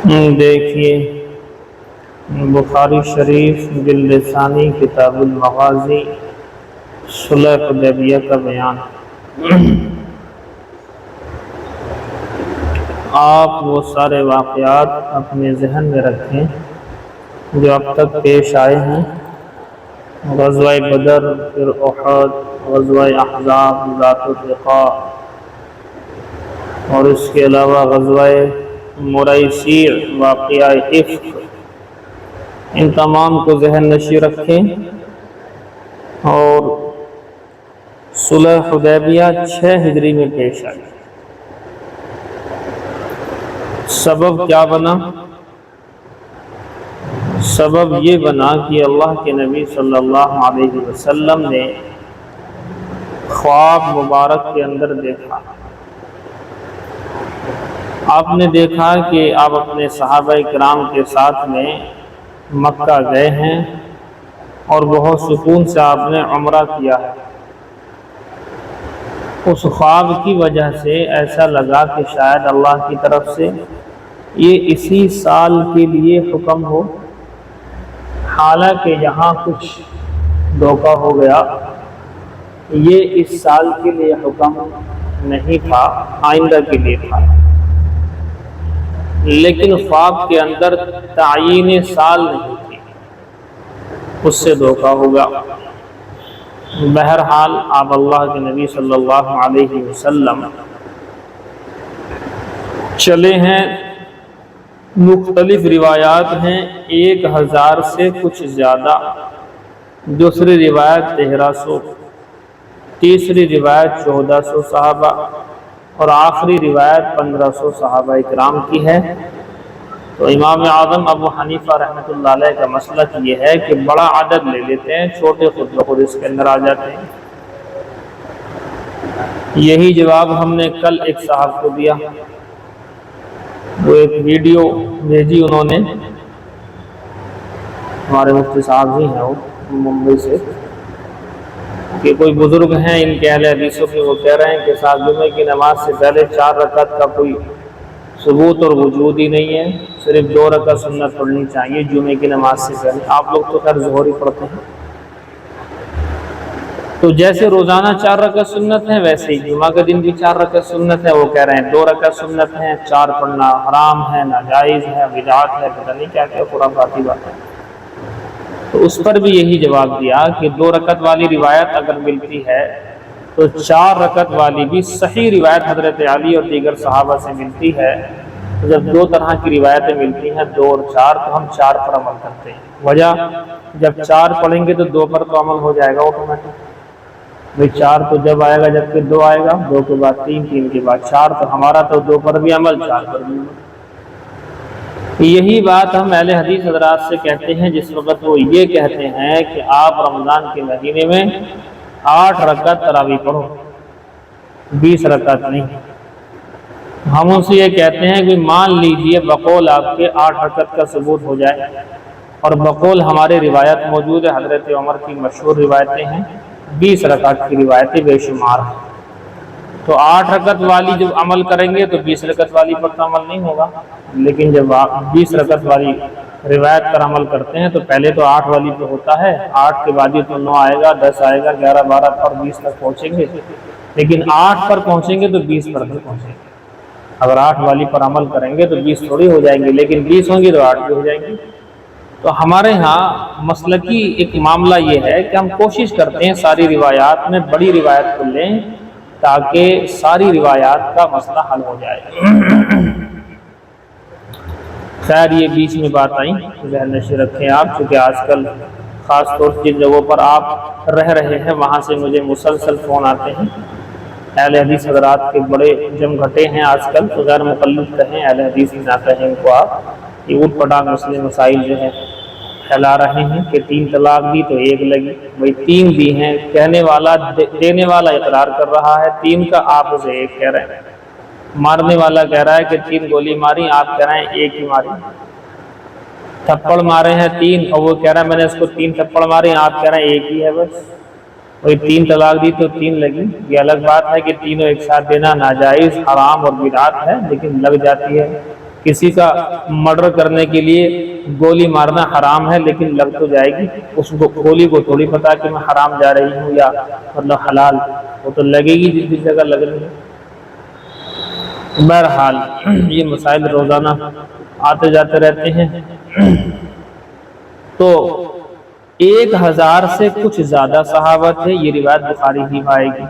دیکھیے بخاری شریف جلد ثانی کتاب المغازی صلح حدیبیہ کا بیان۔ آپ وہ سارے واقعات اپنے ذہن میں رکھیں جو اب تک پیش آئے ہیں، غزوہ بدر، پھر احد، غزوہ احزاب، ذات الرقاع، اور اس کے علاوہ غزوہ مریسیر، واقعہ افک، ان تمام کو ذہن نشی رکھیں۔ اور صلح حدیبیہ 6 ہجری میں پیش آئی۔ سبب کیا بنا؟ سبب یہ بنا کہ اللہ کے نبی صلی اللہ علیہ وسلم نے خواب مبارک کے اندر دیکھا۔ آپ نے دیکھا کہ آپ اپنے صحابہ کرام کے ساتھ میں مکہ گئے ہیں اور بہت سکون سے آپ نے عمرہ کیا ہے۔ اس خواب کی وجہ سے ایسا لگا کہ شاید اللہ کی طرف سے یہ اسی سال کے لیے حکم ہو، حالانکہ یہاں کچھ دھوکہ ہو گیا۔ یہ اس سال کے لیے حکم نہیں تھا، آئندہ کے لیے تھا، لیکن خواب کے اندر تعیین سال نہیں تھی، اس سے دھوکہ ہوگا۔ بہرحال آپ اللہ کے نبی صلی اللہ علیہ وسلم چلے ہیں۔ مختلف روایات ہیں 1000 سے کچھ زیادہ، دوسری روایت 1300، تیسری روایت 1400 صحابہ، اور آخری روایت 1500 صحابہ کرام کی ہے۔ تو امام اعظم ابو حنیفہ رحمۃ اللہ علیہ کا مسلک یہ ہے کہ بڑا عدد لے لیتے ہیں، چھوٹے خود بخود اس کے اندر آ جاتے ہیں۔ یہی جواب ہم نے کل ایک صاحب کو دیا، وہ ایک ویڈیو بھیجی انہوں نے، ہمارے مفتی صاحب ہی ہیں وہ ممبئی سے، کہ کوئی بزرگ ہیں ان کے اہل حدیثوں کے، وہ کہہ رہے ہیں کہ جمعے کی نماز سے پہلے 4 رکعت کا کوئی ثبوت اور وجود ہی نہیں ہے، صرف 2 رکعت سنت پڑھنی چاہیے جمعے کی نماز سے پہلے۔ آپ لوگ تو خیر ظہر ہی پڑھتے ہیں، تو جیسے روزانہ 4 رکعت سنت ہے ویسے ہی جمعہ کے دن بھی 4 رکعت سنت ہے۔ وہ کہہ رہے ہیں 2 رکعت سنت ہیں، 4 پڑھنا حرام ہے، ناجائز ہے، بدعت ہے، پتہ نہیں کیا کیا خرافاتی بات ہے۔ تو اس پر بھی یہی جواب دیا کہ 2 رکعت والی روایت اگر ملتی ہے تو 4 رکعت والی بھی صحیح روایت حضرت علی اور دیگر صحابہ سے ملتی ہے۔ جب 2 طرح کی روایتیں ملتی ہیں 2 اور 4، تو ہم 4 پر عمل کرتے ہیں۔ وجہ جب 4 پڑھیں گے تو 2 پر تو عمل ہو جائے گا آٹومیٹک، بھئی 4 تو جب آئے گا جب کہ 2 آئے گا، 2 کے بعد 3، 3 کے بعد 4، تو ہمارا تو 2 پر بھی عمل، 4 پر بھی عمل۔ یہی بات ہم اہل حدیث حضرات سے کہتے ہیں جس وقت وہ یہ کہتے ہیں کہ آپ رمضان کے مہینے میں 8 رکعت تراویح پڑھو، 20 رکعت نہیں۔ ہم ان سے یہ کہتے ہیں کہ مان لیجئے بقول آپ کے 8 رکعت کا ثبوت ہو جائے، اور بقول ہمارے روایت موجود ہے، حضرت عمر کی مشہور روایتیں ہیں، 20 رکعت کی روایتیں بے شمار ہیں۔ تو 8 رکعت والی جب عمل کریں گے تو 20 رکعت والی پر تو عمل نہیں ہوگا، لیکن جب آپ 20 رکعت والی روایت پر عمل کرتے ہیں تو پہلے تو 8 والی پہ ہوتا ہے، 8 کے بعد ہی تو 9 آئے گا، 10 آئے گا، 11، 12 اور 20 تک پہنچیں گے، لیکن 8 پر پہنچیں گے تو 20 پر نہیں پہنچیں گے۔ اگر 8 والی پر عمل کریں گے تو 20 تھوڑی ہو جائیں گے، لیکن 20 ہوں گی تو 8 بھی ہو جائیں گے۔ تو ہمارے ہاں مسلکی ایک معاملہ یہ ہے کہ ہم کوشش کرتے ہیں ساری روایات میں بڑی روایت کو لیں تاکہ ساری روایات کا مسئلہ حل ہو جائے۔ خیر یہ بیچ میں بات آئی، ذہن نشی رکھیں آپ، چونکہ آج کل خاص طور سے جن جگہوں پر آپ رہ رہے ہیں وہاں سے مجھے مسلسل فون آتے ہیں۔ اہل حدیث حضرات کے بڑے جم گھٹے ہیں آج کل، تو غیر مقلد کہیں، اہل حدیث نہ کہیں ان کو آپ، یہ اوٹ پٹانگ مسئلے مسائل جو ہے پھیلا رہے ہیں کہ 3 طلاق دی تو 1 لگی، بھئی 3 دی ہیں، کہنے والا دینے والا اقرار کر رہا ہے 3 کا، آپ اسے 1 کہہ رہے ہیں۔ مارنے والا کہہ رہا ہے کہ 3 گولی ماری، آپ کہہ رہے ہیں 1 ہی ماری۔ تھپڑ مارے ہیں 3، اور وہ کہہ رہا ہے میں نے اس کو 3 تھپڑ مارے، آپ کہہ رہے ہیں 1 ہی ہے بس۔ وہی 3 طلاق دی تو 3 لگی۔ یہ الگ بات ہے کہ تینوں ایک ساتھ دینا ناجائز، حرام اور بدعت ہے، لیکن لگ جاتی ہے۔ کسی کا مرڈر کرنے کے لیے گولی مارنا حرام ہے، لیکن لگ تو جائے گی، اس کو گولی کو تھوڑی پتا کہ میں حرام جا رہی ہوں یا مطلب حلال، وہ تو لگے گی جس بھی جگہ لگ رہی ہے۔ بہرحال یہ مسائل روزانہ آتے جاتے رہتے ہیں۔ تو 1000 سے کچھ زیادہ صحابہ تھے، یہ روایت بخاری ہی میں آئے گی۔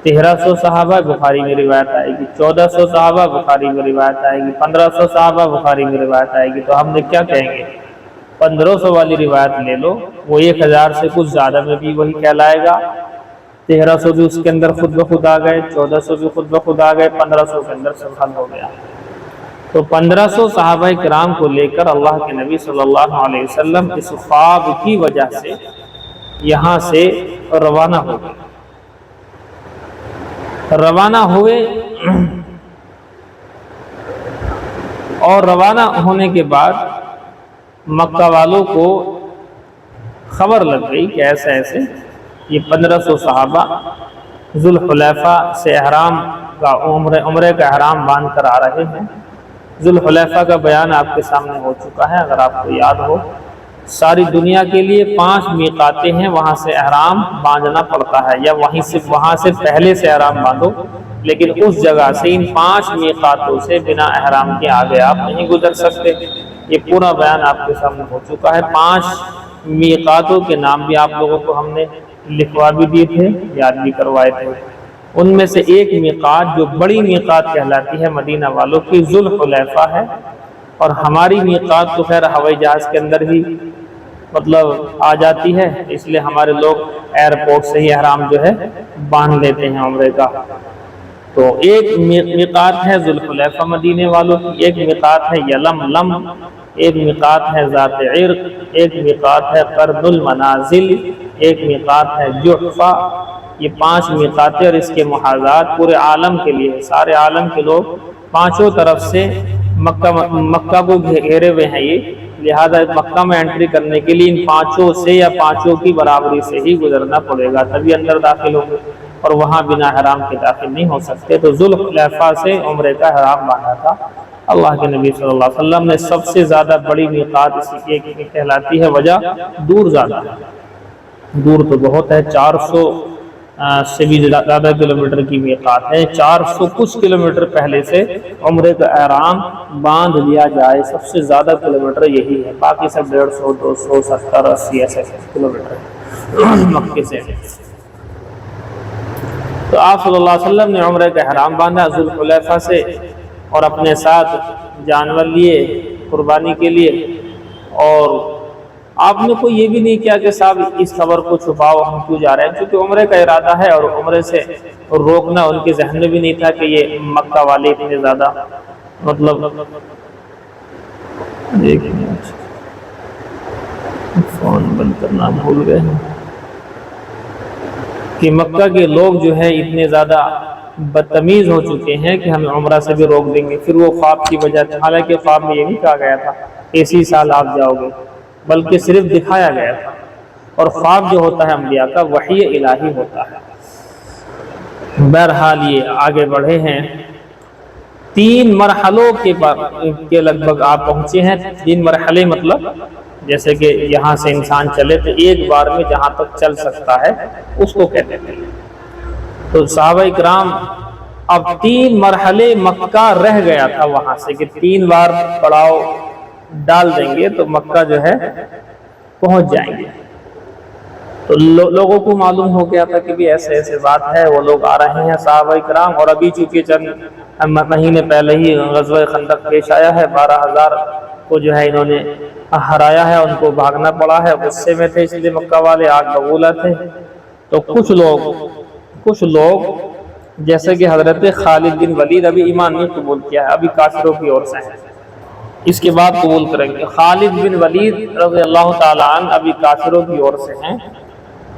1300 صحابہ بخاری میں روایت آئے گی، 1400 صحابہ بخاری میں روایت آئے گی، 1500 صحابہ بخاری میں روایت آئے گی۔ تو ہم نے کیا کہیں گے، 1500 والی روایت لے لو، وہ 1000 سے کچھ زیادہ میں بھی وہی کہلائے گا، 1300 بھی اس کے اندر خود بخود آ گئے، 1400 بھی خود بخود آ گئے، 1500 کے اندر سب حل ہو گیا۔ تو 1500 صحابہ کرام کو لے کر اللہ کے نبی صلی اللہ علیہ وسلم اس خواب کی وجہ سے یہاں سے روانہ ہو گئے۔ روانہ ہوئے اور روانہ ہونے کے بعد مکہ والوں کو خبر لگ گئی کہ ایسے ایسے یہ 1500 صحابہ ذوالحلیفہ سے احرام کا عمرے کا احرام باندھ کر آ رہے ہیں۔ ذوالحلیفہ کا بیان آپ کے سامنے ہو چکا ہے، اگر آپ کو یاد ہو، ساری دنیا کے لیے 5 میقاتیں ہیں، وہاں سے احرام باندھنا پڑتا ہے، یا وہاں سے پہلے سے احرام باندھو، لیکن اس جگہ سے ان 5 میقاتوں سے بنا احرام کے آگے آپ نہیں گزر سکتے۔ یہ پورا بیان آپ کے سامنے ہو چکا ہے۔ 5 میقاتوں کے نام بھی آپ لوگوں کو ہم نے لکھوا بھی دیے تھے، یاد بھی کروائے تھے۔ ان میں سے ایک میقات جو بڑی میقات کہلاتی ہے مدینہ والوں کی، ذوالحلیفہ ہے، اور ہماری میقات تو خیر ہوائی جہاز کے اندر ہی مطلب آ جاتی ہے، اس لیے ہمارے لوگ ایئرپورٹ سے ہی احرام جو ہے باندھ لیتے ہیں عمرے کا۔ تو ایک میقات ہے ذوالحلیفہ مدینے والوں کی، ایک میقات ہے یلملم، ایک میقات ہے ذات عرق، ایک میقات ہے قرن المنازل، ایک میقات ہے جحفہ۔ یہ 5 میقاتیں اور اس کے محاذات پورے عالم کے لیے، سارے عالم کے لوگ 5 طرف سے مکہ کو گھیرے ہوئے ہیں یہ، لہذا مکہ میں انٹری کرنے کے لیے ان 5 سے یا 5 کی برابری سے ہی گزرنا پڑے گا، تبھی اندر داخل ہوں گے، اور وہاں بنا احرام کے داخل نہیں ہو سکتے۔ تو ذوالحلیفہ سے عمرے کا احرام باندھا تھا اللہ کے نبی صلی اللہ علیہ وسلم نے۔ سب سے زیادہ بڑی میقات اسی کی کہلاتی ہے، وجہ دور زیادہ ہے، دور تو بہت ہے، 400 سے بھی زیادہ کلومیٹر کی میقات ہے۔ 400 کچھ کلومیٹر پہلے سے عمرے کا احرام باندھ لیا جائے، سب سے زیادہ کلومیٹر یہی ہے، باقی سب 150 200 70 80 ایسے کلومیٹر مکے سے۔ تو آپ صلی اللہ علیہ وسلم نے عمرے کا احرام باندھا ذوالحلیفہ سے، اور اپنے ساتھ جانور لیے قربانی کے لیے، اور آپ نے کوئی یہ بھی نہیں کیا کہ صاحب اس خبر کو چھپاؤ، ہم کیوں جا رہے ہیں، کیونکہ عمرے کا ارادہ ہے، اور عمرے سے روکنا ان کے ذہن میں بھی نہیں تھا کہ یہ مکہ والے اتنے زیادہ مطلب فون بند کرنا بھول گئے ہیں کہ مکہ کے لوگ جو ہے اتنے زیادہ بدتمیز ہو چکے ہیں کہ ہمیں عمرہ سے بھی روک دیں گے۔ پھر وہ خواب کی وجہ تھی، حالانکہ خواب میں یہ نہیں کہا گیا تھا اسی سال آپ جاؤ گے، بلکہ صرف دکھایا گیا تھا، اور خواب جو ہوتا ہے انبیاء کا وحی الہی ہوتا ہے۔ بہرحال یہ آگے بڑھے ہیں، 3 مرحلوں کے لگ بھگ آپ پہنچے ہیں۔ 3 مرحلے مطلب جیسے کہ یہاں سے انسان چلے تو ایک بار میں جہاں تک چل سکتا ہے اس کو کہتے ہیں۔ تو صحابہ کرام اب 3 مرحلے مکہ رہ گیا تھا وہاں سے، کہ 3 بار پڑاؤ ڈال دیں گے تو مکہ جو ہے پہنچ جائیں گے۔ تو لوگوں کو معلوم ہو گیا تھا کہ بھی ایسے ایسے بات ہے، وہ لوگ آ رہے ہیں صحابہ کرام، اور ابھی چونکہ چند مہینے پہلے ہی غزوہ خندق پیش آیا ہے، 12,000 کو جو ہے انہوں نے ہرایا ہے، ان کو بھاگنا پڑا ہے، غصے میں تھے اس لیے مکہ والے، آگ ببولہ تھے۔ تو کچھ لوگ جیسے کہ حضرت خالد بن ولید ابھی ایمان نہیں قبول کیا ہے، ابھی کافروں کی اور سے ہیں، اس کے بعد قبول کریں گے۔ خالد بن ولید رضی اللہ تعالیٰ عنہ ابھی کافروں کی اور سے ہیں،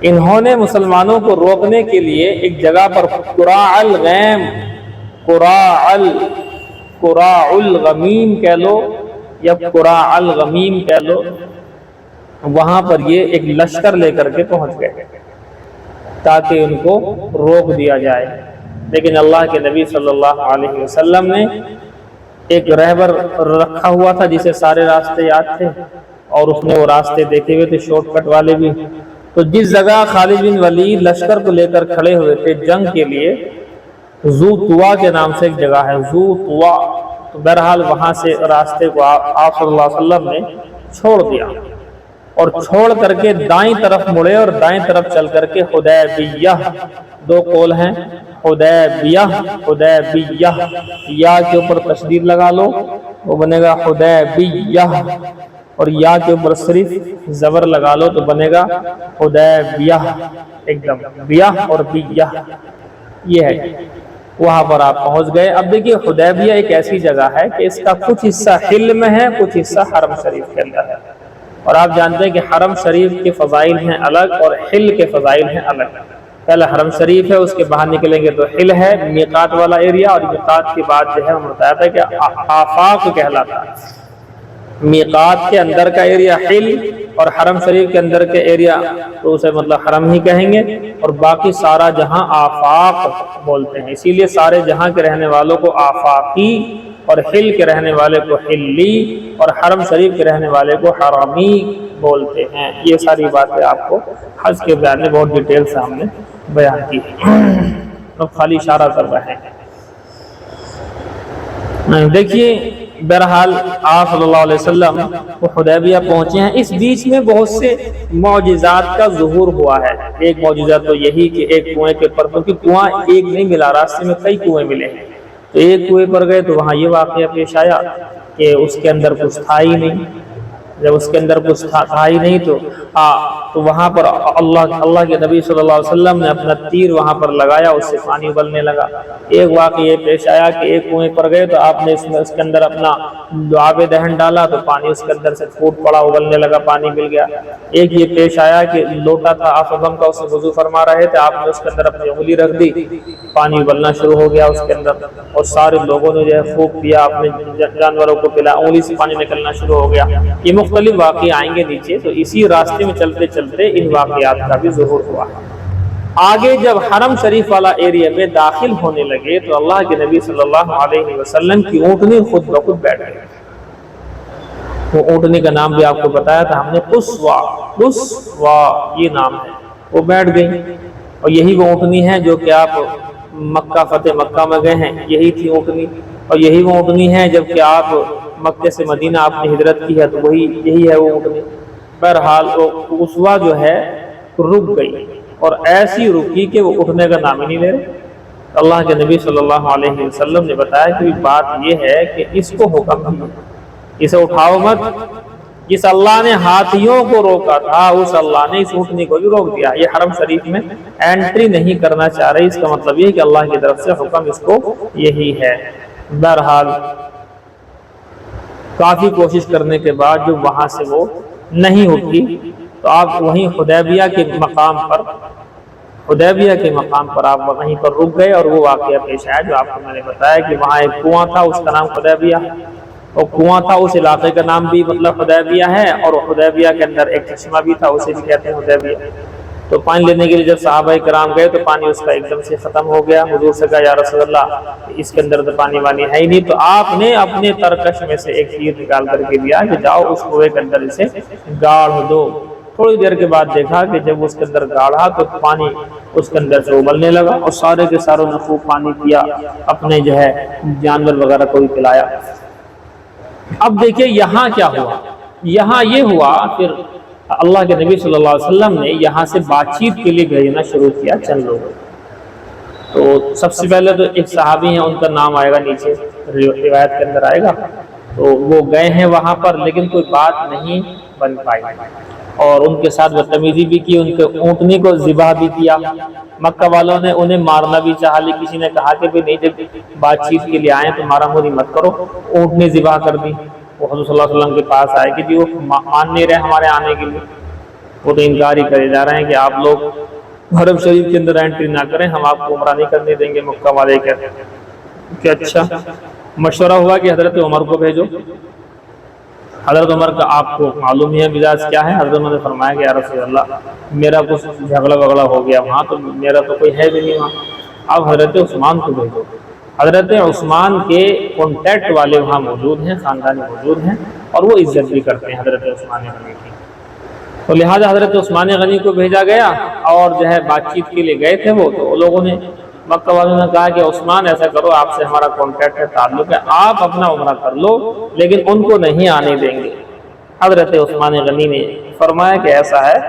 انہوں نے مسلمانوں کو روکنے کے لیے ایک جگہ پر قراع الغمیم کہہ لو یا قراع الغمیم کہہ لو، وہاں پر یہ ایک لشکر لے کر کے پہنچ گئے تاکہ ان کو روک دیا جائے، لیکن اللہ کے نبی صلی اللہ علیہ وسلم نے ایک رہبر رکھا ہوا تھا جسے سارے راستے یاد تھے اور اس نے وہ راستے دیکھے ہوئے تھے شارٹ کٹ والے بھی. تو جس جگہ خالد بن ولید لشکر کو لے کر کھڑے ہوئے تھے جنگ کے لیے، ذو طوا کے نام سے ایک جگہ ہے، ذو طوا. تو بہرحال وہاں سے راستے کو آپ صلی اللہ علیہ وسلم نے چھوڑ دیا اور چھوڑ کر کے دائیں طرف مڑے اور دائیں طرف چل کر کے حدیبیہ، دو قول ہیں، حدیبیہ حدیبیہ، یا کے اوپر تشدید لگا لو وہ بنے گا حدیبیہ، اور یا کے اوپر صرف زبر لگا لو تو بنے گا حدیبیہ، ایک دم بیہ اور بیہ. یہ ہے وہاں پر آپ پہنچ گئے. اب دیکھیے حدیبیہ ایک ایسی جگہ ہے کہ اس کا کچھ حصہ حل میں ہے، کچھ حصہ حرم شریف کے اندر ہے، اور آپ جانتے ہیں کہ حرم شریف کے فضائل ہیں الگ اور حل کے فضائل ہیں الگ. پہلے حرم شریف ہے، اس کے باہر نکلیں گے تو حل ہے، میقات والا ایریا، اور میقات کے بعد جو ہے ہم بتایا تھا کہ آفاق کہلاتا ہے. میقات کے اندر کا ایریا حل، اور حرم شریف کے اندر کے ایریا تو اسے مطلب حرم ہی کہیں گے، اور باقی سارا جہاں آفاق بولتے ہیں. اسی لیے سارے جہاں کے رہنے والوں کو آفاقی، اور حل کے رہنے والے کو حلی، اور حرم شریف کے رہنے والے کو حرمی بولتے ہیں. یہ ساری باتیں آپ کو حج کے بیان میں بہت ڈیٹیل سے ہم نے بیان کی ہے، تو خالی اشارہ کر رہے ہیں. دیکھیے بہرحال آپ صلی اللہ علیہ وسلم وہ حدیبیہ پہنچے ہیں. اس بیچ میں بہت سے معجزات کا ظہور ہوا ہے. ایک معجزہ تو یہی کہ ایک کنویں کے پر، کیونکہ کنواں ایک نہیں ملا، راستے میں کئی کنویں ملے ہیں، تو ایک کنویں پر گئے تو وہاں یہ واقعہ پیش آیا کہ اس کے اندر کچھ تھا ہی نہیں. جب اس کے اندر کچھ تھا ہی نہیں تو وہاں پر اللہ کے نبی صلی اللہ علیہ وسلم نے اپنا تیر وہاں پر لگایا، اس سے پانی ابلنے لگا. ایک واقعہ یہ پیش آیا کہ ایک کنویں پر گئے تو آپ نے اس کے اندر اپنا لعاب دہن ڈالا تو پانی اس کے اندر سے پھوٹ پڑا، ابلنے لگا، پانی مل گیا. ایک یہ پیش آیا کہ لوٹا تھا آپ وسلم کا، اس سے وضو فرما رہے تھے، آپ نے اس کے اندر اپنی انگلی رکھ دی، پانی ابلنا شروع ہو گیا اس کے اندر، اور سارے لوگوں نے جو ہے پھونک پیا، اپنے جانوروں کو پلا، انگلی سے پانی نکلنا شروع ہو گیا. یہ مختلف واقعے آئیں گے نیچے، تو اسی راستے میں چلتے چلتے ان واقعات کا بھی ظہور ہوا. آگے جب حرم شریف والا ایریا میں داخل ہونے لگے تو اللہ کے نبی صلی اللہ علیہ وسلم کی اونٹنی خود بخود بیٹھ گئی. وہ اونٹنی کا نام بھی آپ کو بتایا تھا ہم نے، قصوا، قصوا یہ نام ہے. وہ بیٹھ گئی، اور یہی وہ اونٹنی ہے جو کہ آپ مکہ فتح مکہ میں گئے ہیں، یہی تھی اونٹنی. اور یہی وہ اونٹنی ہے جب کہ آپ مکہ سے مدینہ آپ نے ہجرت کی ہے تو یہی ہے وہ اونٹنی. بہرحال وہ قصوا جو ہے رک گئی، اور ایسی رکی کہ وہ اٹھنے کا نام ہی نہیں لے رہے. اللہ کے نبی صلی اللہ علیہ وسلم نے بتایا کہ بات یہ ہے کہ اس کو حکم ہے، اسے اٹھاؤ مت. جس اللہ نے ہاتھیوں کو روکا تھا اس اللہ نے اس اونٹنی کو بھی روک دیا. یہ حرم شریف میں انٹری نہیں کرنا چاہ رہی، اس کا مطلب یہ کہ اللہ کی طرف سے حکم اس کو یہی ہے. بہرحال کافی کوشش کرنے کے بعد جو وہاں سے وہ نہیں اٹھی تو آپ وہیں حدیبیہ کے مقام پر آپ وہیں پر رک گئے، اور وہ واقعہ پیش آیا جو آپ کو میں نے بتایا کہ وہاں ایک کنواں تھا، اس کا نام حدیبیہ، اور کنواں تھا اس علاقے کا نام بھی مطلب حدیبیہ ہے، اور حدیبیہ کے اندر ایک چشمہ بھی تھا، اسے بھی کہتے ہیں حدیبیہ. تو پانی لینے کے لیے جب صحابہ کرام گئے تو پانی اس کا ایک دم سے ختم ہو گیا. حضور سے کہا یا رسول اللہ اس کے اندر تو پانی وانی ہے ہی نہیں. تو آپ نے اپنے ترکش میں سے ایک تیر نکال کر کے دیا کہ جاؤ اس کنویں کے اندر اسے گاڑ دو. تھوڑی دیر کے بعد دیکھا کہ جب اس کے اندر گاڑا تو پانی اس کے اندر سے ابلنے لگا، اور سارے کے ساروں نے خوب پانی پیا، اپنے جو ہے جانور وغیرہ کو بھی پلایا. اب دیکھیں یہاں کیا ہوا. یہاں یہ ہوا پھر اللہ کے نبی صلی اللہ علیہ وسلم نے یہاں سے بات چیت کے لیے بھیجنا شروع کیا چند لوگوں. تو سب سے پہلے تو ایک صحابی ہیں، ان کا نام آئے گا نیچے روایت کے اندر آئے گا. تو وہ گئے ہیں وہاں پر، لیکن کوئی بات نہیں بن پائی، اور ان کے ساتھ بدتمیزی بھی کی، ان کے اونٹنی کو ذبح بھی کیا. مکہ والوں نے انہیں مارنا بھی چاہا، لیکن کسی نے کہا کہ نہیں، جب بات چیت کے لیے آئے تو مارا موری مت کرو. اونٹنی ذبح کر دی. وہ حضور صلی اللہ علیہ وسلم کے پاس آئے کہ جی وہ مان نہیں رہے ہمارے آنے کے لیے، وہ تو انکار ہی کرے جا رہے ہیں کہ آپ لوگ حرم شریف کے اندر انٹری نہ کریں، ہم آپ کو عمرہ نہیں کرنے دیں گے. مکہ والے کہتے ہیں کہ اچھا. مشورہ ہوا کہ حضرت عمر کو بھیجو. حضرت عمر کا آپ کو معلوم ہے مزاج کیا ہے. حضرت عمر نے فرمایا کہ یا رسول اللہ میرا کچھ جھگڑا وگڑا ہو گیا وہاں، تو میرا تو کوئی ہے بھی نہیں وہاں، آپ حضرت عثمان کو بھیجو. حضرت عثمان کے کانٹیکٹ والے وہاں موجود ہیں، خاندانی موجود ہیں، اور وہ عزت بھی کرتے ہیں حضرت عثمان غنی کی۔ تو لہٰذا حضرت عثمان غنی کو بھیجا گیا، اور جو ہے بات چیت کے لیے گئے تھے وہ، تو لوگوں نے مکہ والوں نے کہا کہ عثمان ایسا کرو، آپ سے ہمارا کانٹیکٹ ہے، تعلق ہے، آپ اپنا عمرہ کر لو لیکن ان کو نہیں آنے دیں گے۔ حضرت عثمان غنی نے فرمایا کہ ایسا ہے،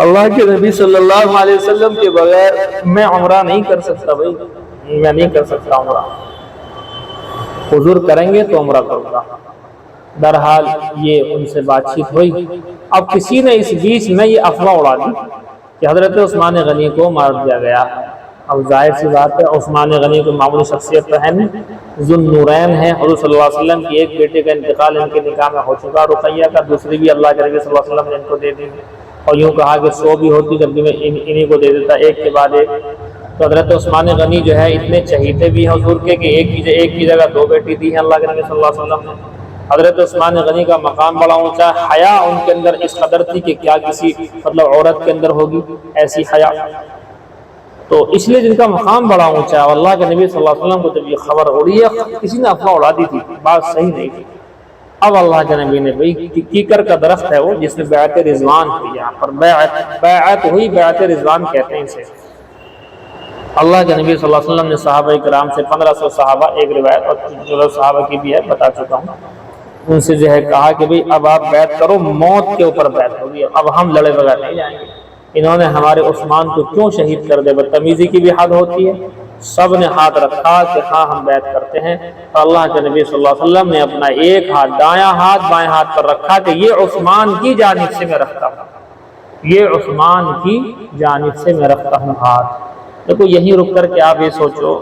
اللہ کے نبی صلی اللہ علیہ وسلم کے بغیر میں عمرہ نہیں کر سکتا، بھائی میں نہیں کر سکتا عمرہ، حضور کریں گے تو عمرہ کروں گا۔ بہرحال یہ ان سے بات چیت ہوئی۔ اب کسی نے اس بیچ میں یہ افواہ اڑا دی کہ حضرت عثمان غنی کو مار دیا گیا۔ اب ظاہر سی بات ہے، عثمان غنی کو معمولی شخصیت تو ہے نہیں، ذو النورین ہے، حضور صلی اللہ علیہ وسلم کی ایک بیٹے کا انتقال ان کے نکاح میں ہو چکا رقیہ کا، دوسری بھی اللہ کے نبی صلی اللہ علیہ وسلم نے ان کو دے دی، اور یوں کہا کہ 100 بھی ہوتی جب بھی میں انہی کو دے دیتا ایک کے بعد ایک۔ تو حضرت عثمان غنی جو ہے اتنے چہیتے بھی ہیں حضور کے کہ ایک کی جگہ 2 بیٹی دی ہیں اللہ کے نبی صلی اللہ علیہ وسلم نے۔ حضرت عثمان غنی کا مقام بڑا اونچا، حیا ان کے اندر اس قدر تھی کہ کیا کسی عورت کے اندر ہوگی ایسی حیا، تو اس لیے جن کا مقام بڑا اونچا ہے۔ اور اللہ کے نبی صلی اللہ علیہ وسلم کو جب یہ خبر اڑی ہے، کسی نے افواہ اڑا دی تھی، بات صحیح نہیں تھی۔ اب اللہ کے نبی نے بھائی کیکر کا درخت ہے وہ جس میں بیعت رضوان ہوئی، یہاں پر بیعت ہوئی، بیعت رضوان کہتے ہیں اسے۔ اللہ کے نبی صلی اللہ علیہ وسلم نے صحابہ کرام سے 1500 صحابہ، ایک روایت اور جو صحابہ کی بھی ہے بتا چکا ہوں، ان سے جو ہے کہا کہ بھئی اب آپ بیعت کرو، موت کے اوپر بیعت ہوگی، اب ہم لڑے بغیر نہیں جائیں گے۔ انہوں نے ہمارے عثمان کو کیوں شہید کر دے، بدتمیزی کی بھی حد ہوتی ہے۔ سب نے ہاتھ رکھا کہ ہاں ہم بیعت کرتے ہیں، تو اللہ کے نبی صلی اللہ علیہ وسلم نے اپنا ایک ہاتھ دایاں ہاتھ بائیں ہاتھ پر رکھا کہ یہ عثمان کی جانب سے میں رکھتا ہوں، یہ عثمان کی جانب سے میں رکھتا ہوں ہاتھ۔ دیکھو یہیں رک کر کے آپ یہ سوچو،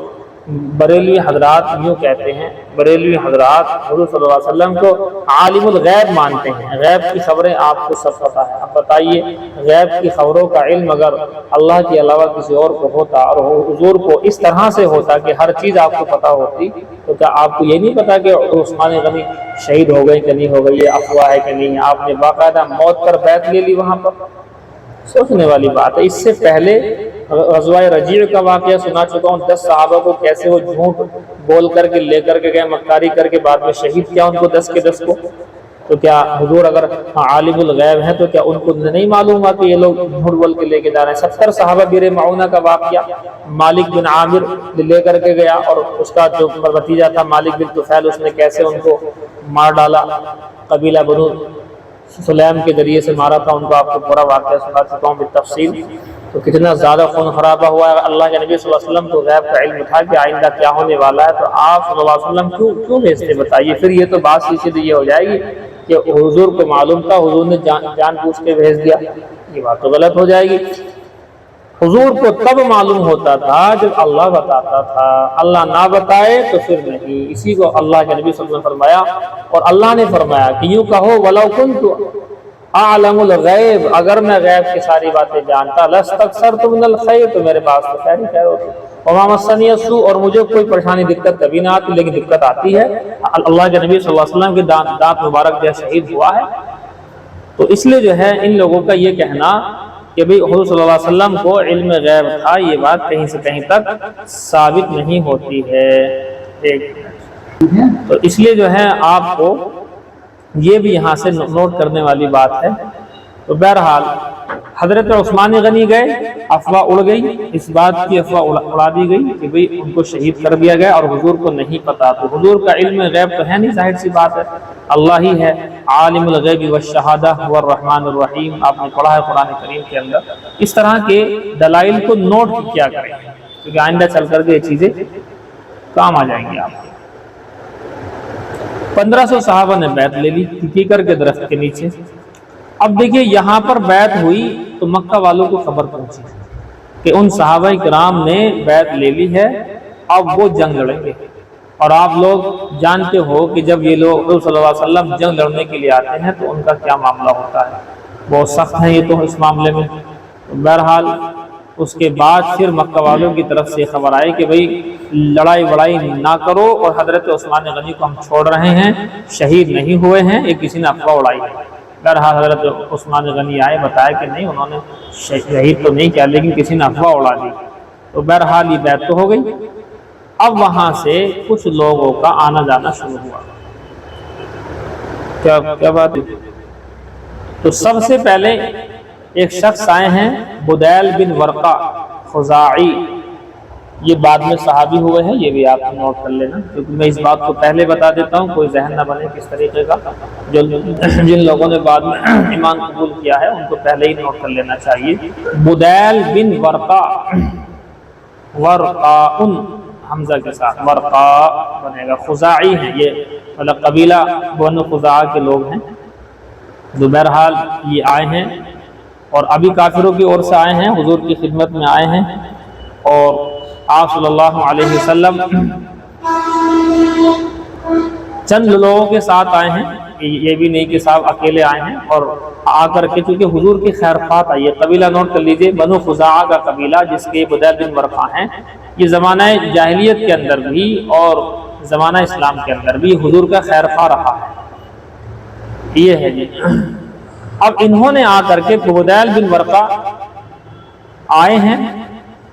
بریلوی حضرات یوں کہتے ہیں، بریلوی حضرات حضور صلی اللہ علیہ وسلم کو عالم الغیب مانتے ہیں، غیب کی خبریں آپ کو سب پتہ ہے۔ اب بتائیے غیب کی خبروں کا علم اگر اللہ کے علاوہ کسی اور کو ہوتا اور حضور کو اس طرح سے ہوتا کہ ہر چیز آپ کو پتہ ہوتی، تو کیا آپ کو یہ نہیں پتا کہ عثمان غنی شہید ہو گئے کہ نہیں ہو گئے، یہ افواہ ہے کہ نہیں؟ آپ نے باقاعدہ موت پر بیعت لے لی وہاں پر، سوچنے والی بات ہے۔ اس سے پہلے غزوہ رجیع کا واقعہ سنا چکا ہوں، 10 صحابہ کو کیسے وہ جھوٹ بول کر کے لے کر کے گئے، مکاری کر کے بعد میں شہید کیا ان کو 10 کے 10 کو۔ تو کیا حضور اگر عالم الغیب ہیں تو کیا ان کو نہیں معلوم ہوا کہ یہ لوگ جھوٹ بول کے لے کے جا رہے ہیں؟ 70 صحابہ بیر معونہ کا واقعہ، مالک بن عامر لے کر کے گیا، اور اس کا جو بھتیجا تھا مالک بن طفیل، اس نے کیسے ان کو مار ڈالا، قبیلہ بنو سلیم کے ذریعے سے مارا تھا ان کو، آپ کو پورا واقعہ سنا چکا ہوں بالتفصیل۔ تو کتنا زیادہ خون خرابہ ہوا ہے۔ اللہ کے نبی صلی اللہ علیہ وسلم کو غیب کا علم تھا کہ آئندہ کیا ہونے والا ہے، تو آپ صلی اللہ علیہ وسلم کیوں بھیجتے بتائیے؟ پھر یہ تو بات سیدھی یہ ہو جائے گی کہ حضور کو معلوم تھا، حضور نے جان بوجھ کے بھیج دیا، یہ بات تو غلط ہو جائے گی۔ حضور کو تب معلوم ہوتا تھا جب اللہ بتاتا تھا، اللہ نہ بتائے تو پھر نہیں۔ اسی کو اللہ کے نبی صلی اللہ علیہ وسلم فرمایا، اور اللہ نے فرمایا کہ یوں کہو وَلَوْ كُنْتُ اعلم الغیب، اگر میں غیب کی ساری باتیں جانتا، لَاسْتَكْثَرْتُ مِنَ الْخَيْرِ، تو میرے پاس تو خیر ہی خیر ہوتی، وَمَا مَسَّنِيَ السُّوءُ، اور مجھے کوئی پریشانی دقت کبھی نہ آتی، لیکن دقت آتی ہے۔ اللہ کے نبی صلی اللہ علیہ وسلم کے دانت مبارک جو شہید ہوا ہے، تو اس لیے جو ہے ان لوگوں کا یہ کہنا کہ بھئی حضور صلی اللہ علیہ وسلم کو علم غیب تھا، یہ بات کہیں سے کہیں تک ثابت نہیں ہوتی ہے۔ تو اس لیے جو ہے آپ کو یہ بھی یہاں سے نوٹ کرنے والی بات ہے۔ تو بہرحال حضرت عثمان غنی گئے، افواہ اڑ گئی، اس بات کی افواہ اڑا دی گئی کہ بھئی ان کو شہید کر دیا گیا، اور حضور کو نہیں پتا۔ تو حضور کا علم غیب تو ہے نہیں، ظاہر سی بات ہے، اللہ ہی ہے عالم الغیب والشہادہ هو الرحمن الرحیم، آپ نے پڑھا ہے قرآن کریم کے اندر۔ اس طرح کے دلائل کو نوٹ کیا کریں، کیونکہ آئندہ چل کر کے یہ چیزیں کام آ جائیں گی آپ کو۔ 1500 صحابہ نے بیعت لے لی کیکر کے درخت کے نیچے۔ اب دیکھیے یہاں پر بیعت ہوئی تو مکہ والوں کو خبر پہنچی کہ ان صحابہ کرام نے بیعت لے لی ہے، اب وہ جنگ لڑیں گے۔ اور آپ لوگ جانتے ہو کہ جب یہ لوگ صلی اللہ علیہ وسلم جنگ لڑنے کے لیے آتے ہیں تو ان کا کیا معاملہ ہوتا ہے، بہت سخت ہے یہ تو اس معاملے میں۔ بہرحال اس کے بعد پھر مکہ والوں کی طرف سے خبر آئی کہ بھئی لڑائی وڑائی نہ کرو، اور حضرت عثمان غنی کو ہم چھوڑ رہے ہیں، شہید نہیں ہوئے ہیں، یہ کسی نے افواہ اڑائی۔ بہرحال حضرت عثمان غنی آئے، بتایا کہ نہیں انہوں نے شہید تو نہیں کیا، لیکن کسی نے افواہ اڑا دی۔ تو بہرحال یہ بیعت تو ہو گئی۔ اب وہاں سے کچھ لوگوں کا آنا جانا شروع ہوا۔ کیا بات ہے؟ تو سب سے پہلے ایک شخص آئے ہیں بدیل بن ورقہ خزاعی، یہ بعد میں صحابی ہوئے ہیں، یہ بھی آپ نوٹ کر لینا، کیونکہ میں اس بات کو پہلے بتا دیتا ہوں، کوئی ذہن نہ بنے کس طریقے کا۔ جن لوگوں نے بعد میں ایمان قبول کیا ہے ان کو پہلے ہی نوٹ کر لینا چاہیے۔ بدیل بن ورقہ، ورقاء حمزہ کے ساتھ ورقاء بنے گا، خزاعی ہیں، یہ مطلب قبیلہ بنو خزاعہ کے لوگ ہیں، جو بہرحال یہ آئے ہیں اور ابھی کافروں کی اور سے آئے ہیں، حضور کی خدمت میں آئے ہیں، اور آپ صلی اللہ علیہ وسلم چند لوگوں کے ساتھ آئے ہیں، یہ بھی نہیں کہ صاحب اکیلے آئے ہیں، اور آ کر کے چونکہ حضور کی خیرخواہ آئی ہے۔ قبیلہ نوٹ کر لیجئے، بنو خزاعہ کا قبیلہ جس کے بدیل بن ورقہ ہیں، یہ زمانہ جاہلیت کے اندر بھی اور زمانہ اسلام کے اندر بھی حضور کا خیرخواہ رہا ہے۔ یہ ہے جی۔ اب انہوں نے آ کر کے بدیل بن ورقہ آئے ہیں،